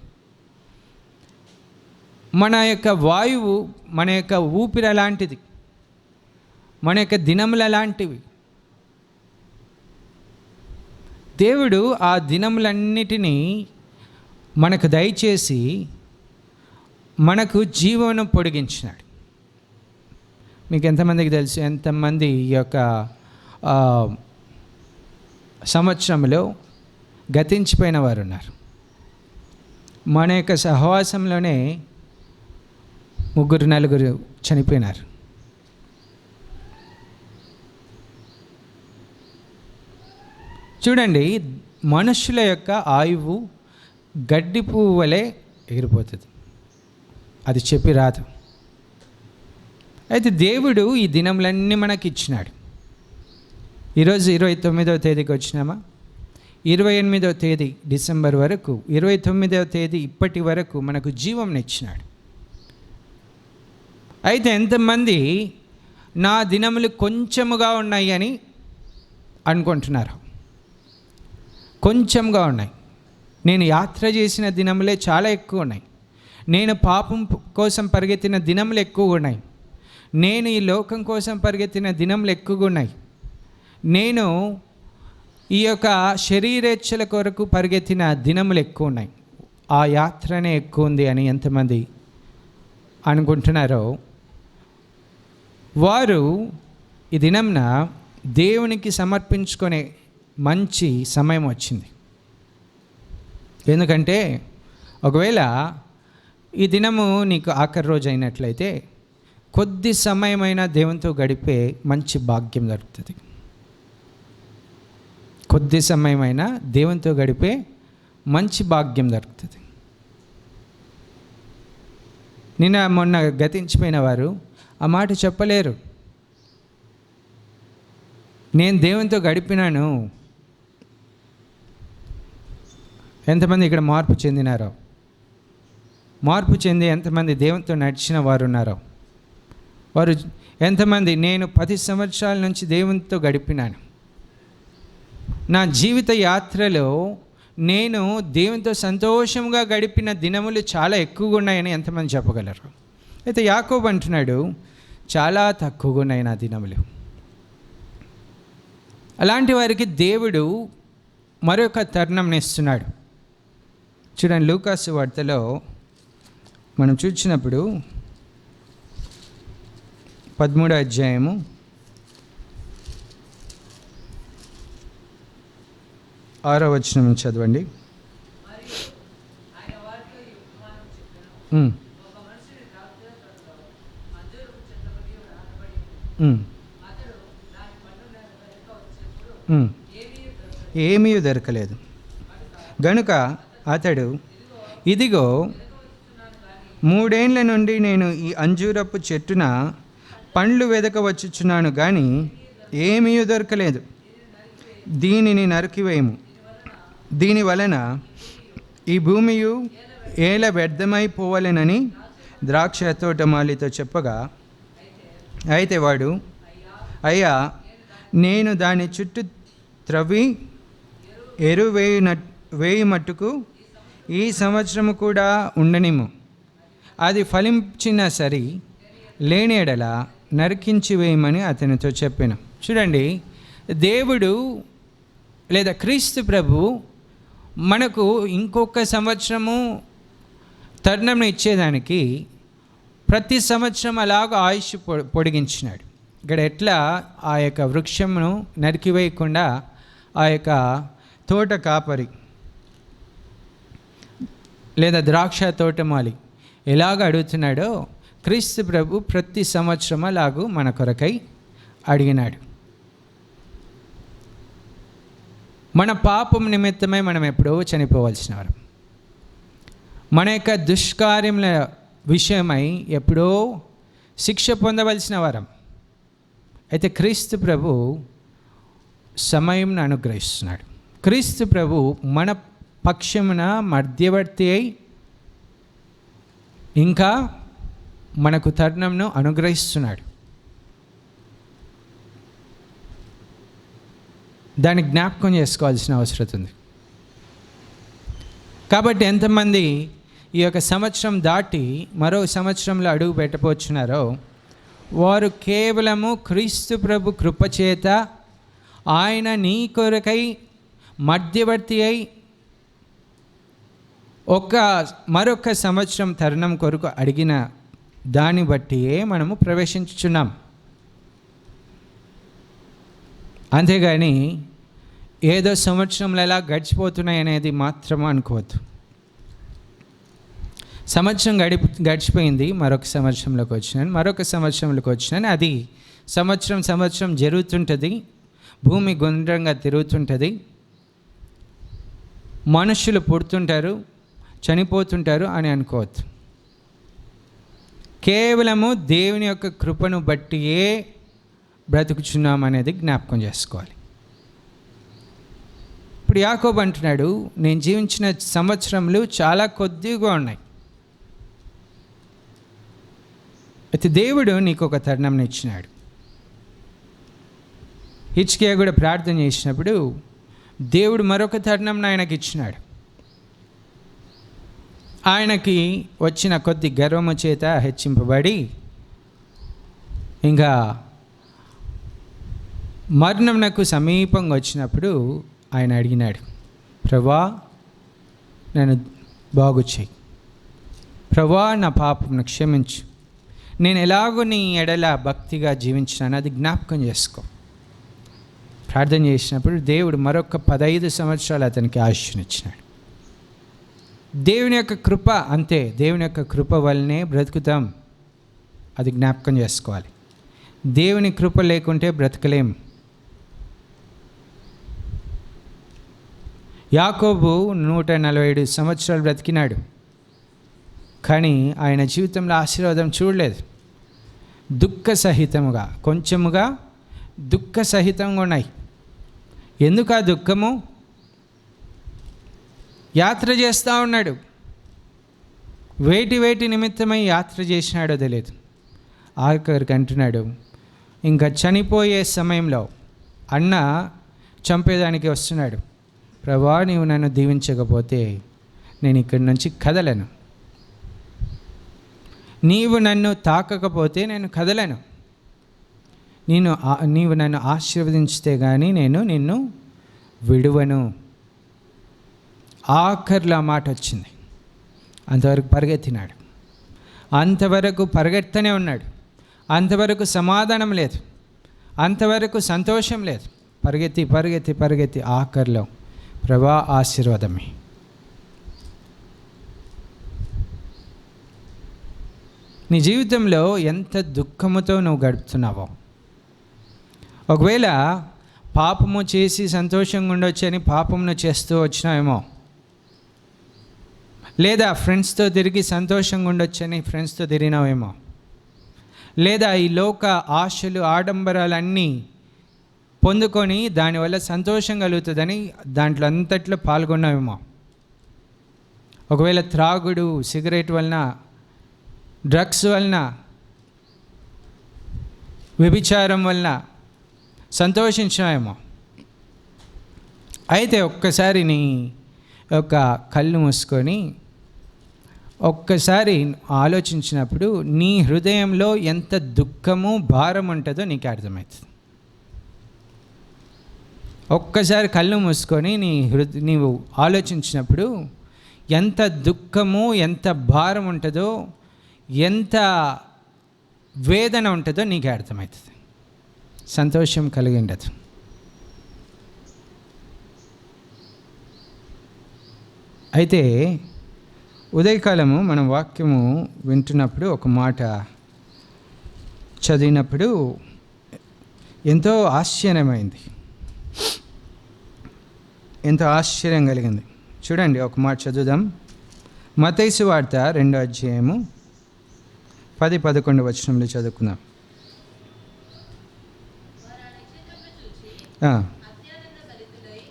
మన యొక్క వాయువు, మన యొక్క ఊపిరి అలాంటిది, మన యొక్క దినములు అలాంటివి. దేవుడు ఆ దినములన్నిటినీ మనకు దయచేసి మనకు జీవనం పొడిగించినాడు. మీకు ఎంతమందికి తెలుసు? ఎంతమంది ఈ యొక్క సంవత్సరంలో గతించిపోయిన వారు ఉన్నారు? మన యొక్క సహవాసంలోనే 3-4 చనిపోయినారు. చూడండి, మనుషుల యొక్క ఆయువు గడ్డి పువ్వు వలె ఎగిరిపోతుంది. అది చెప్పి రాదు. అయితే దేవుడు ఈ దినములన్నీ మనకి ఇచ్చినాడు. ఈరోజు 29వ తేదీకి వచ్చినామా? 28వ తేదీ డిసెంబర్ వరకు, 29వ తేదీ ఇప్పటి వరకు మనకు జీవం ఇచ్చినాడు. అయితే ఎంతమంది నా దినములు కొంచెముగా ఉన్నాయి అని అనుకుంటున్నారు? కొంచెంగా ఉన్నాయి. నేను యాత్ర చేసిన దినములే చాలా ఎక్కువ ఉన్నాయి. నేను పాపం కోసం పరిగెత్తిన దినములు ఎక్కువగా ఉన్నాయి. నేను ఈ లోకం కోసం పరిగెత్తిన దినములు ఎక్కువగా ఉన్నాయి. నేను ఈ యొక్క శరీరేచ్ఛల కొరకు పరిగెత్తిన దినములు ఎక్కువ ఉన్నాయి. ఆ యాత్రనే ఎక్కువ ఉంది అని ఎంతమంది అనుకుంటున్నారో వారు ఈ దినంన దేవునికి సమర్పించుకునే మంచి సమయం వచ్చింది. ఎందుకంటే ఒకవేళ ఈ దినము నీకు ఆఖరి రోజు అయినట్లయితే కొద్ది సమయమైనా దేవునితో గడిపే మంచి భాగ్యం దొరుకుతుంది. కొద్ది సమయమైనా దేవునితో గడిపే మంచి భాగ్యం దొరుకుతుంది. మొన్న గతించిపోయిన వారు ఆ మాట చెప్పలేరు. నేను దేవునితో గడిపినాను. ఎంతమంది ఇక్కడ మార్పు చెందినారో? మార్పు చెంది ఎంతమంది దేవునితో నడిచిన వారు ఉన్నారో? వారు ఎంతమంది నేను 10 సంవత్సరాల నుంచి దేవునితో గడిపినాను, నా జీవిత యాత్రలో నేను దేవునితో సంతోషంగా గడిపిన దినములు చాలా ఎక్కువగా ఉన్నాయని ఎంతమంది చెప్పగలరు? అయితే యాకోబు అంటున్నాడు, చాలా తక్కువగా ఉన్నాయి నా దినములు. అలాంటి వారికి దేవుడు మరొక తరుణం ఇస్తున్నాడు. చూడండి, లూకాసు వార్తలో మనం చూసినప్పుడు 13వ అధ్యాయము 6వ వచనం చదవండి. ఏమీ దొరకలేదు గనుక అతడు, ఇదిగో 3 ఏండ్ల నుండి నేను ఈ అంజూరపు చెట్టున పండ్లు వెదకవచ్చుచున్నాను, కానీ ఏమీ దొరకలేదు. దీనిని నరికివేయము, దీని వలన ఈ భూమియు ఏల వ్యర్థమైపోవాలనని ద్రాక్ష తోటమాలితో చెప్పగా, అయితే వాడు, అయ్యా, నేను దాని చుట్టూ త్రవ్వి ఎరువు వేయి మట్టుకు ఈ సంవత్సరము కూడా ఉండనిము, అది ఫలించిన సరి లేని ఎడల నరికించి వేయమని అతనితో చెప్పాను. చూడండి, దేవుడు లేదా క్రీస్తు ప్రభు మనకు ఇంకొక సంవత్సరము తరుణం ఇచ్చేదానికి ప్రతి సంవత్సరం అలాగ ఆయుష్ పొడిగించినాడు. ఇక్కడ ఎట్లా ఆ యొక్క వృక్షమును నరికివేయకుండా ఆ యొక్క తోట కాపరి లేదా ద్రాక్ష తోటమాలి ఎలాగ అడుగుతున్నాడో క్రీస్తు ప్రభు ప్రతి సంవత్సరం అలాగూ మన కొరకై అడిగినాడు. మన పాపం నిమిత్తమై మనం ఎప్పుడో చనిపోవలసిన వారు, మన యొక్క దుష్కార్యముల విషయమై ఎప్పుడో శిక్ష పొందవలసిన వారం. అయితే క్రీస్తు ప్రభు సమయంను అనుగ్రహిస్తున్నాడు. క్రీస్తు ప్రభు మన పక్షమున మధ్యవర్తి అయి ఇంకా మనకు తరుణంను అనుగ్రహిస్తున్నాడు. దాన్ని జ్ఞాపకం చేసుకోవాల్సిన అవసరం ఉంది. కాబట్టి ఎంతమంది ఈ యొక్క సంవత్సరం దాటి మరో సంవత్సరంలో అడుగు పెట్టబోచున్నారో వారు కేవలము క్రీస్తు ప్రభు కృపచేత ఆయన నీ కొరకై మధ్యవర్తి అయి మరొక సంవత్సరం తరుణం కొరకు అడిగిన దాన్ని బట్టియే మనము ప్రవేశించుచున్నాం. అంతేగాని ఏదో సంవత్సరంలో ఎలా గడిచిపోతున్నాయి అనేది మాత్రం అనుకోవద్దు. సంవత్సరం గడిచిపోయింది, మరొక సంవత్సరంలోకి వచ్చినాను, మరొక సంవత్సరంలోకి వచ్చినాను. అది సంవత్సరం జరుగుతుంటుంది, భూమి గుండ్రంగా తిరుగుతుంటుంది, మనుషులు పుడుతుంటారు, చనిపోతుంటారు అని అనుకోవద్దు. కేవలము దేవుని యొక్క కృపను బట్టియే బ్రతుకుచున్నాం అనేది జ్ఞాపకం చేసుకోవాలి. ఇప్పుడు యాకోబు అంటున్నాడు, నేను జీవించిన సంవత్సరములు చాలా కొద్దిగా ఉన్నాయి. అయితే దేవుడు నీకు ఒక తరుణం ఇచ్చినాడు. హిజ్కియా కూడా ప్రార్థన చేసినప్పుడు దేవుడు మరొక తరుణం ఆయనకి ఇచ్చినాడు. ఆయనకి వచ్చిన కొద్ది గర్వము చేత హెచ్చింపబడి ఇంకా మరణంనకు సమీపంగా వచ్చినప్పుడు ఆయన అడిగినాడు, ప్రభా నన్ను బాగు చేయి, ప్రభా నా పాపమును క్షమించు, నేను ఎలాగో నీ ఎడల భక్తిగా జీవించినాను అది జ్ఞాపకం చేసుకో. ప్రార్థన చేసినప్పుడు దేవుడు మరొక 15 సంవత్సరాలు అతనికి ఆయుష్నిచ్చినాడు. దేవుని యొక్క కృప అంతే, దేవుని యొక్క కృప వల్లనే బ్రతుకుతాం, అది జ్ఞాపకం చేసుకోవాలి. దేవుని కృప లేకుంటే బ్రతకలేం. యాకోబు 147 సంవత్సరాలు బ్రతికినాడు, కానీ ఆయన జీవితంలో ఆశీర్వాదం చూడలేదు. దుఃఖసహితముగా, కొంచెముగా దుఃఖసహితంగా ఉన్నాయి. ఎందుకు ఆ దుఃఖము? యాత్ర చేస్తూ ఉన్నాడు, వేటి నిమిత్తమై యాత్ర చేసినాడో తెలియదు. ఆఖరికి అంటున్నాడు, ఇంకా చనిపోయే సమయంలో అన్న చంపేదానికి వస్తున్నాడు, ప్రభా నీవు నన్ను దీవించకపోతే నేను ఇక్కడి నుంచి కదలను, నీవు నన్ను తాకకపోతే నేను కదలను, నీవు నన్ను ఆశీర్వదించితే కానీ నేను నిన్ను విడువను. ఆఖరిలో ఆ మాట వచ్చింది. అంతవరకు పరిగెత్తినాడు, అంతవరకు పరిగెత్తనే ఉన్నాడు, అంతవరకు సమాధానం లేదు, అంతవరకు సంతోషం లేదు. పరిగెత్తి ఆఖరిలో ప్రభా ఆశీర్వాదమే. నీ జీవితంలో ఎంత దుఃఖముతో నువ్వు గడుపుతున్నావో, ఒకవేళ పాపము చేసి సంతోషంగా ఉండొచ్చని పాపమును చేస్తూ వచ్చినావేమో, లేదా ఫ్రెండ్స్తో తిరిగి సంతోషంగా ఉండొచ్చని ఫ్రెండ్స్తో తిరిగినావేమో, లేదా ఈ లోక ఆశలు ఆడంబరాలన్నీ పొందుకొని దానివల్ల సంతోషం కలుగుతుందని దాంట్లో అంతట్లో పాల్గొన్నావేమో. ఒకవేళ త్రాగుడు, సిగరెట్ వలన, డ్రగ్స్ వలన, వ్యభిచారం వలన సంతోషించామేమో. అయితే ఒక్కసారి నీ యొక్క కళ్ళు మూసుకొని ఒక్కసారి ఆలోచించినప్పుడు నీ హృదయంలో ఎంత దుఃఖము, భారం ఉంటుందో నీకు అర్థమవుతుంది. ఒక్కసారి కళ్ళు మూసుకొని నీవు ఆలోచించినప్పుడు ఎంత దుఃఖము, ఎంత భారం ఉంటుందో, ఎంత వేదన ఉంటుందో నీకు అర్థమవుతుంది. సంతోషం కలిగి ఉండదు. అయితే ఉదయకాలము మనం వాక్యము వింటున్నప్పుడు ఒక మాట చదివినప్పుడు ఎంతో ఆశ్చర్యమైంది, ఎంతో ఆశ్చర్యం కలిగింది. చూడండి, ఒక మాట చదువుదాం. మత్తయి సువార్త 2వ అధ్యాయము 10-11 వచనంలో చదువుకుందాం.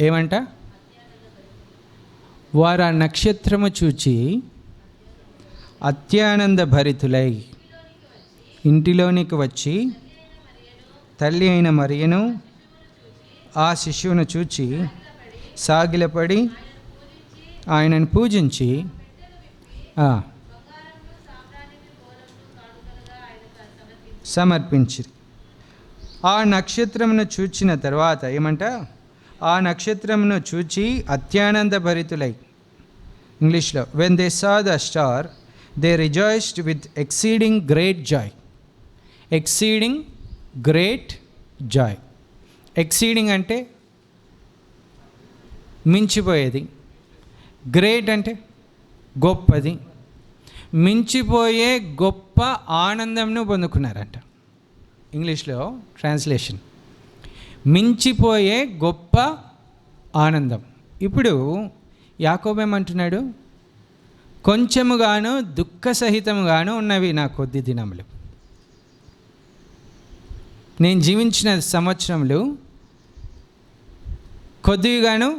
ఏమంట? వారు ఆ నక్షత్రము చూచి అత్యానంద భరితులై ఇంటిలోనికి వచ్చి తల్లి అయిన మరియను ఆ శిశువును చూచి సాగిలపడి ఆయనను పూజించి సమర్పించిరి. ఆ నక్షత్రమును చూచిన తర్వాత ఏమంట? ఆ నక్షత్రమును చూచి అత్యానంద భరితులై, ఇంగ్లీష్లో, when they saw the star they rejoiced with exceeding great Joy. Exceeding great Joy. Exceeding అంటే మించిపోయేది, గ్రేట్ అంటే గొప్పది. మించిపోయే గొప్ప ఆనందంను పొందుకున్నారంట. ఇంగ్లీష్లో ట్రాన్స్లేషన్, మించిపోయే గొప్ప ఆనందం. ఇప్పుడు యాకోబు ఏమంటున్నాడు? కొంచెముగాను దుఃఖ సహితముగాను ఉన్నవి నా కొద్ది దినములు. నేను జీవించిన సంవత్సరములు కొద్దిగాను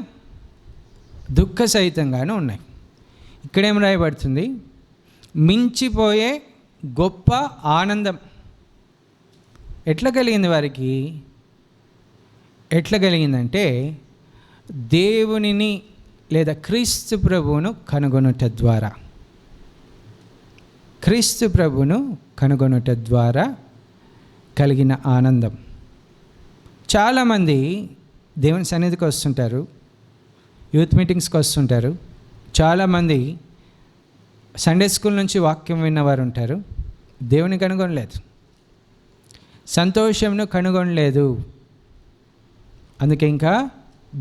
దుఃఖ సహితంగాను ఉన్నాయి. ఇక్కడేం రాయబడుతుంది? మించిపోయే గొప్ప ఆనందం. ఎట్లా కలిగింది వారికి? ఎట్లా కలిగిందంటే దేవునిని లేదా క్రీస్తు ప్రభువును కనుగొనుట ద్వారా, క్రీస్తు ప్రభువును కనుగొనుట ద్వారా కలిగిన ఆనందం. చాలామంది దేవుని సన్నిధికి వస్తుంటారు, యూత్ మీటింగ్స్కి వస్తుంటారు. చాలామంది సండే స్కూల్ నుంచి వాక్యం విన్నవారు ఉంటారు. దేవుని కనుగొనలేదు, సంతోషంను కనుగొనలేదు. అందుకే ఇంకా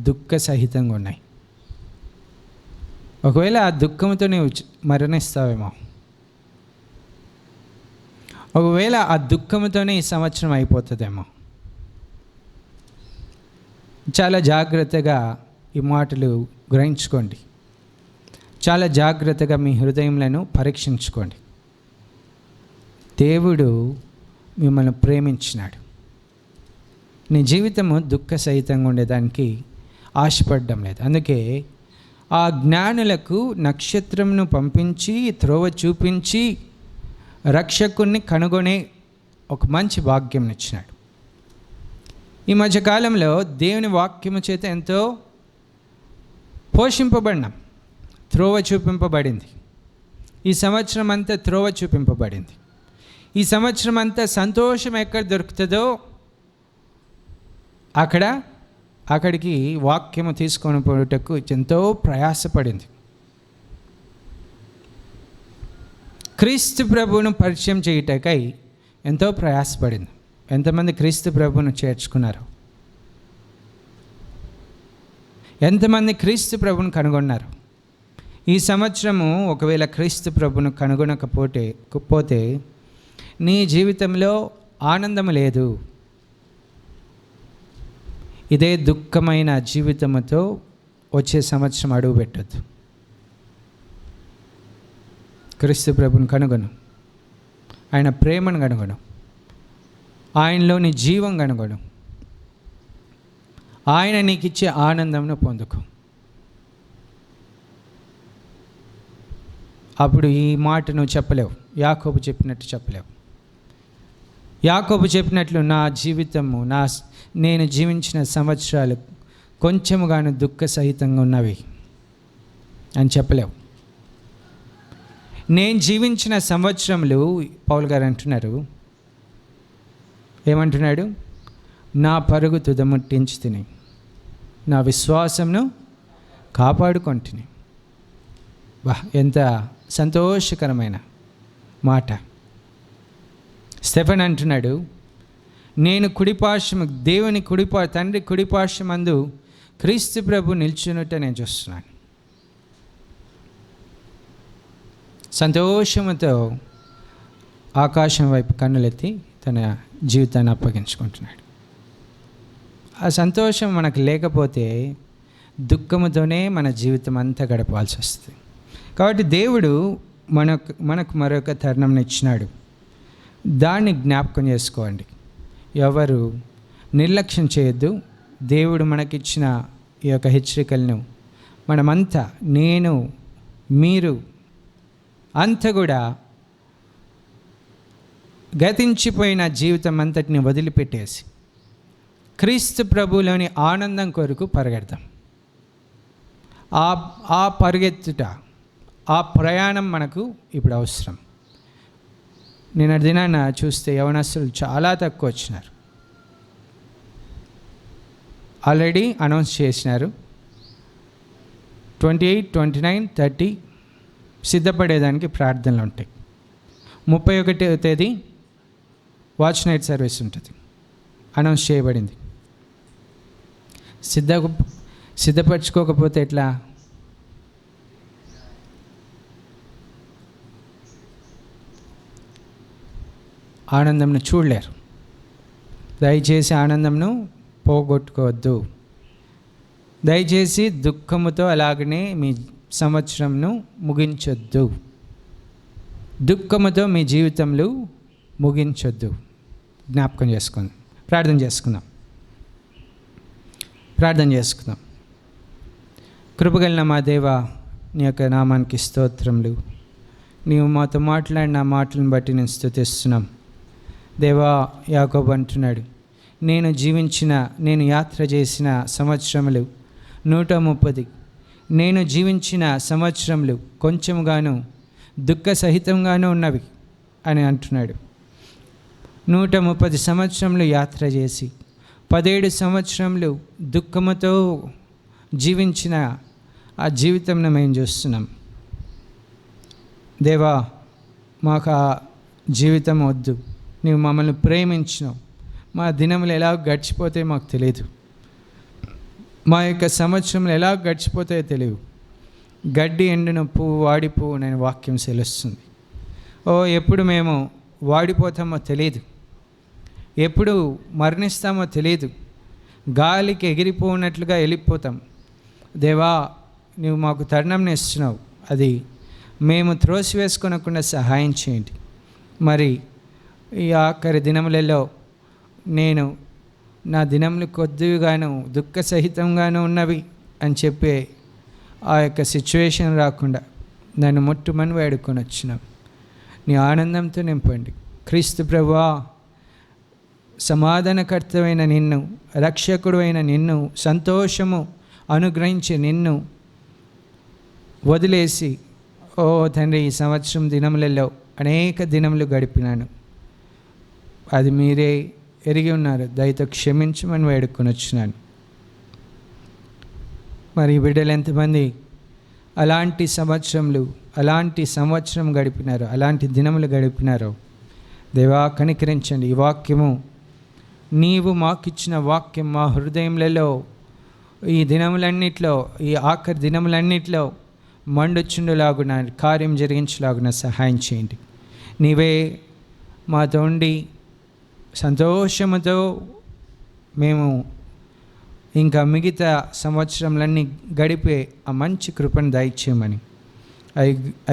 దుఃఖ సహితంగా ఉన్నాయి. ఒకవేళ ఆ దుఃఖంతో నీవు మరణిస్తావేమో, ఒకవేళ ఆ దుఃఖంతోనే ఈ సంవత్సరం అయిపోతుందేమో. చాలా జాగ్రత్తగా ఈ మాటలు గ్రహించుకోండి. చాలా జాగ్రత్తగా మీ హృదయములను పరీక్షించుకోండి. దేవుడు మిమ్మల్ని ప్రేమించినాడు. నీ జీవితము దుఃఖ సహితంగా ఉండేదానికి ఆశపడడం లేదు. అందుకే ఆ జ్ఞానులకు నక్షత్రంను పంపించి త్రోవ చూపించి రక్షకుణ్ణి కనుగొనే ఒక మంచి భాగ్యం ఇచ్చినాడు. ఈ మధ్యకాలంలో దేవుని వాక్యము చేత ఎంతో పోషింపబడినాం, త్రోవ చూపింపబడింది. ఈ సంవత్సరం అంతా త్రోవ చూపింపబడింది. ఈ సంవత్సరం అంతా సంతోషం ఎక్కడ దొరుకుతుందో అక్కడికి వాక్యము తీసుకొని పోవటకు ఎంతో ప్రయాసపడింది. క్రీస్తు ప్రభువును పరిచయం చేయుటకై ఎంతో ప్రయాసపడింది. ఎంతమంది క్రీస్తు ప్రభువును చేర్చుకున్నారు? ఎంతమంది క్రీస్తు ప్రభువును కనుగొన్నారు? ఈ సంవత్సరము ఒకవేళ క్రీస్తు ప్రభువును కనుగొనకపోతే నీ జీవితంలో ఆనందము లేదు. ఇదే దుఃఖమైన జీవితంతో వచ్చే సంవత్సరం అడుగు పెట్టొద్దు. క్రీస్తు ప్రభువును కనుగొను, ఆయన ప్రేమను కనుగొను, ఆయనలోని జీవం కనుగొను, ఆయన నీకు ఇచ్చే ఆనందంను పొందుకో. అప్పుడు ఈ మాట నువ్వు చెప్పలేవు, యాకోబు చెప్పినట్టు చెప్పలేవు. యాకోబు చెప్పినట్లు నా జీవితము, నేను జీవించిన సంవత్సరాలు కొంచెముగాను దుఃఖ సహితంగా ఉన్నవి అని చెప్పలేవు. నేను జీవించిన సంవత్సరములు, పౌలు గారు అంటున్నారు, ఏమంటున్నాడు? నా పరుగు తుదముట్టించి తిని నా విశ్వాసంను కాపాడుకొంటిని. ఎంత సంతోషకరమైన మాట. స్టెఫెన్ అంటున్నాడు, నేను కుడిపార్శ్వము, దేవుని తండ్రి కుడిపార్శ్వమందు క్రీస్తు ప్రభు నిల్చున్నట్టు నేను చూస్తున్నాను. సంతోషముతో ఆకాశం వైపు కన్నులెత్తి తన జీవితాన్ని అప్పగించుకుంటున్నాడు. ఆ సంతోషం మనకు లేకపోతే దుఃఖముతోనే మన జీవితం అంతా గడపాల్సి వస్తుంది. కాబట్టి దేవుడు మనకు మరొక తరుణం ఇచ్చినాడు. దాన్ని జ్ఞాపకం చేసుకోండి. ఎవరు నిర్లక్ష్యం చేయొద్దు. దేవుడు మనకిచ్చిన ఈ యొక్క హెచ్చరికలను మనమంతా, నేను, మీరు అంతా కూడా గతించిపోయిన జీవితం అంతటిని వదిలిపెట్టేసి క్రీస్తు ప్రభువులోని ఆనందం కొరకు పరిగెడతాం. ఆ పరిగెత్తుట, ఆ ప్రయాణం మనకు ఇప్పుడు అవసరం. నిన్న దినాన చూస్తే యవనస్తులు చాలా తక్కువ వచ్చినారు. ఆల్రెడీ అనౌన్స్ చేసినారు 28, 29, 30 సిద్ధపడేదానికి ప్రార్థనలు ఉంటాయి. 31వ తేదీ వాచ్ నైట్ సర్వీస్ ఉంటుంది, అనౌన్స్ చేయబడింది. సిద్ధపరచుకోకపోతే ఎట్లా? ఆనందంను చూడలేరు. దయచేసి ఆనందంను పోగొట్టుకోవద్దు. దయచేసి దుఃఖముతో అలాగనే మీ సంవత్సరంను ముగించొద్దు. దుఃఖముతో మీ జీవితంలో ముగించొద్దు. జ్ఞాపకం చేసుకుందాం. ప్రార్థన చేసుకుందాం. కృపగలిగిన మా దేవ, నీ యొక్క నామానికి స్తోత్రములు. నీవు మాతో మాట్లాడిన మాటలను బట్టి నేను స్తుతిస్తున్నాం. దేవా, యాకోబు అంటున్నాడు, నేను యాత్ర చేసిన సంవత్సరములు 130. నేను జీవించిన సంవత్సరములు కొంచెంగాను దుఃఖ సహితంగాను ఉన్నవి అని అంటున్నాడు. 130 సంవత్సరములు యాత్ర చేసి 17 సంవత్సరములు దుఃఖముతో జీవించిన ఆ జీవితంను మేము చూస్తున్నాం. దేవా, మాకు ఆ జీవితం వద్దు. నీవు మమ్మల్ని ప్రేమించినావు. మా దినములు ఎలా గడిచిపోతాయో మాకు తెలియదు. మా యొక్క సంవత్సరంలో ఎలా గడిచిపోతాయో తెలియదు. గడ్డి ఎండిన పువ్వు వాడిపువ్వు నేను వాక్యం సెలుస్తుంది. ఎప్పుడు మేము వాడిపోతామో తెలియదు, ఎప్పుడు మరణిస్తామో తెలియదు. గాలికి ఎగిరిపోనట్లుగా వెళ్ళిపోతాం. దేవా, నువ్వు మాకు తరుణంని ఇస్తున్నావు. అది మేము త్రోసివేసుకొనకుండా సహాయం చేయండి. మరి ఈ ఆఖరి దినములలో నేను నా దినములు కొద్దిగాను దుఃఖ సహితంగాను ఉన్నవి అని చెప్పే ఆ యొక్క సిచ్యువేషన్ రాకుండా నన్ను ముట్టుమని వేడుకొని వచ్చినాం. నీ ఆనందంతో నింపండి. క్రీస్తు ప్రభువా, సమాధానకర్తమైన నిన్ను, రక్షకుడు అయిన నిన్ను, సంతోషము అనుగ్రహించే నిన్ను వదిలేసి తండ్రి, ఈ సంవత్సరం దినములలో అనేక దినములు గడిపినాను. అది మీరే ఎరిగి ఉన్నారు. దయతో క్షమించమని వేడుకొని వచ్చినాను. మరి బిడ్డలు ఎంతమంది అలాంటి సంవత్సరం గడిపినారో, అలాంటి దినములు గడిపినారో దేవా, కనికరించండి. ఈ వాక్యము నీవు మాకిచ్చిన వాక్యం మా హృదయములలో ఈ దినములన్నిట్లో, ఈ ఆఖరి దినములన్నిట్లో మండుచుండులాగున కార్యం జరిగించలాగున సహాయం చేయండి. నీవే మాతో ఉండి సంతోషముతో మేము ఇంకా మిగతా సంవత్సరంలన్నీ గడిపే ఆ మంచి కృపను దయచేయమని,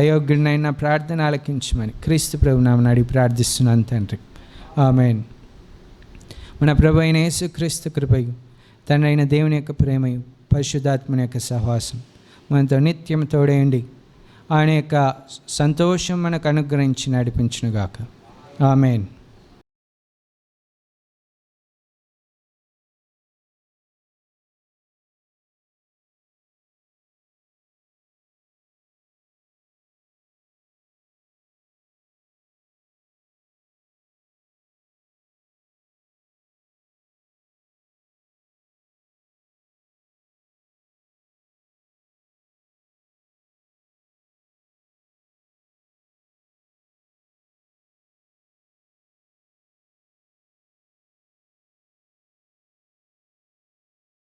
అయోగ్యుడినైనా ప్రార్థన ఆలకించమని క్రీస్తు ప్రభు నామమున అడిగి ప్రార్థిస్తున్నాను తండ్రి. ఆమేన్. మన ప్రభు అయిన యేసుక్రీస్తు కృపయు, తండ్రి అయిన దేవుని యొక్క ప్రేమయు, పరిశుద్ధాత్మని యొక్క సహవాసం మనతో నిత్యం తోడేయండి. ఆయన యొక్క సంతోషం మనకు అనుగ్రహించి నడిపించునుగాక. ఆమేన్.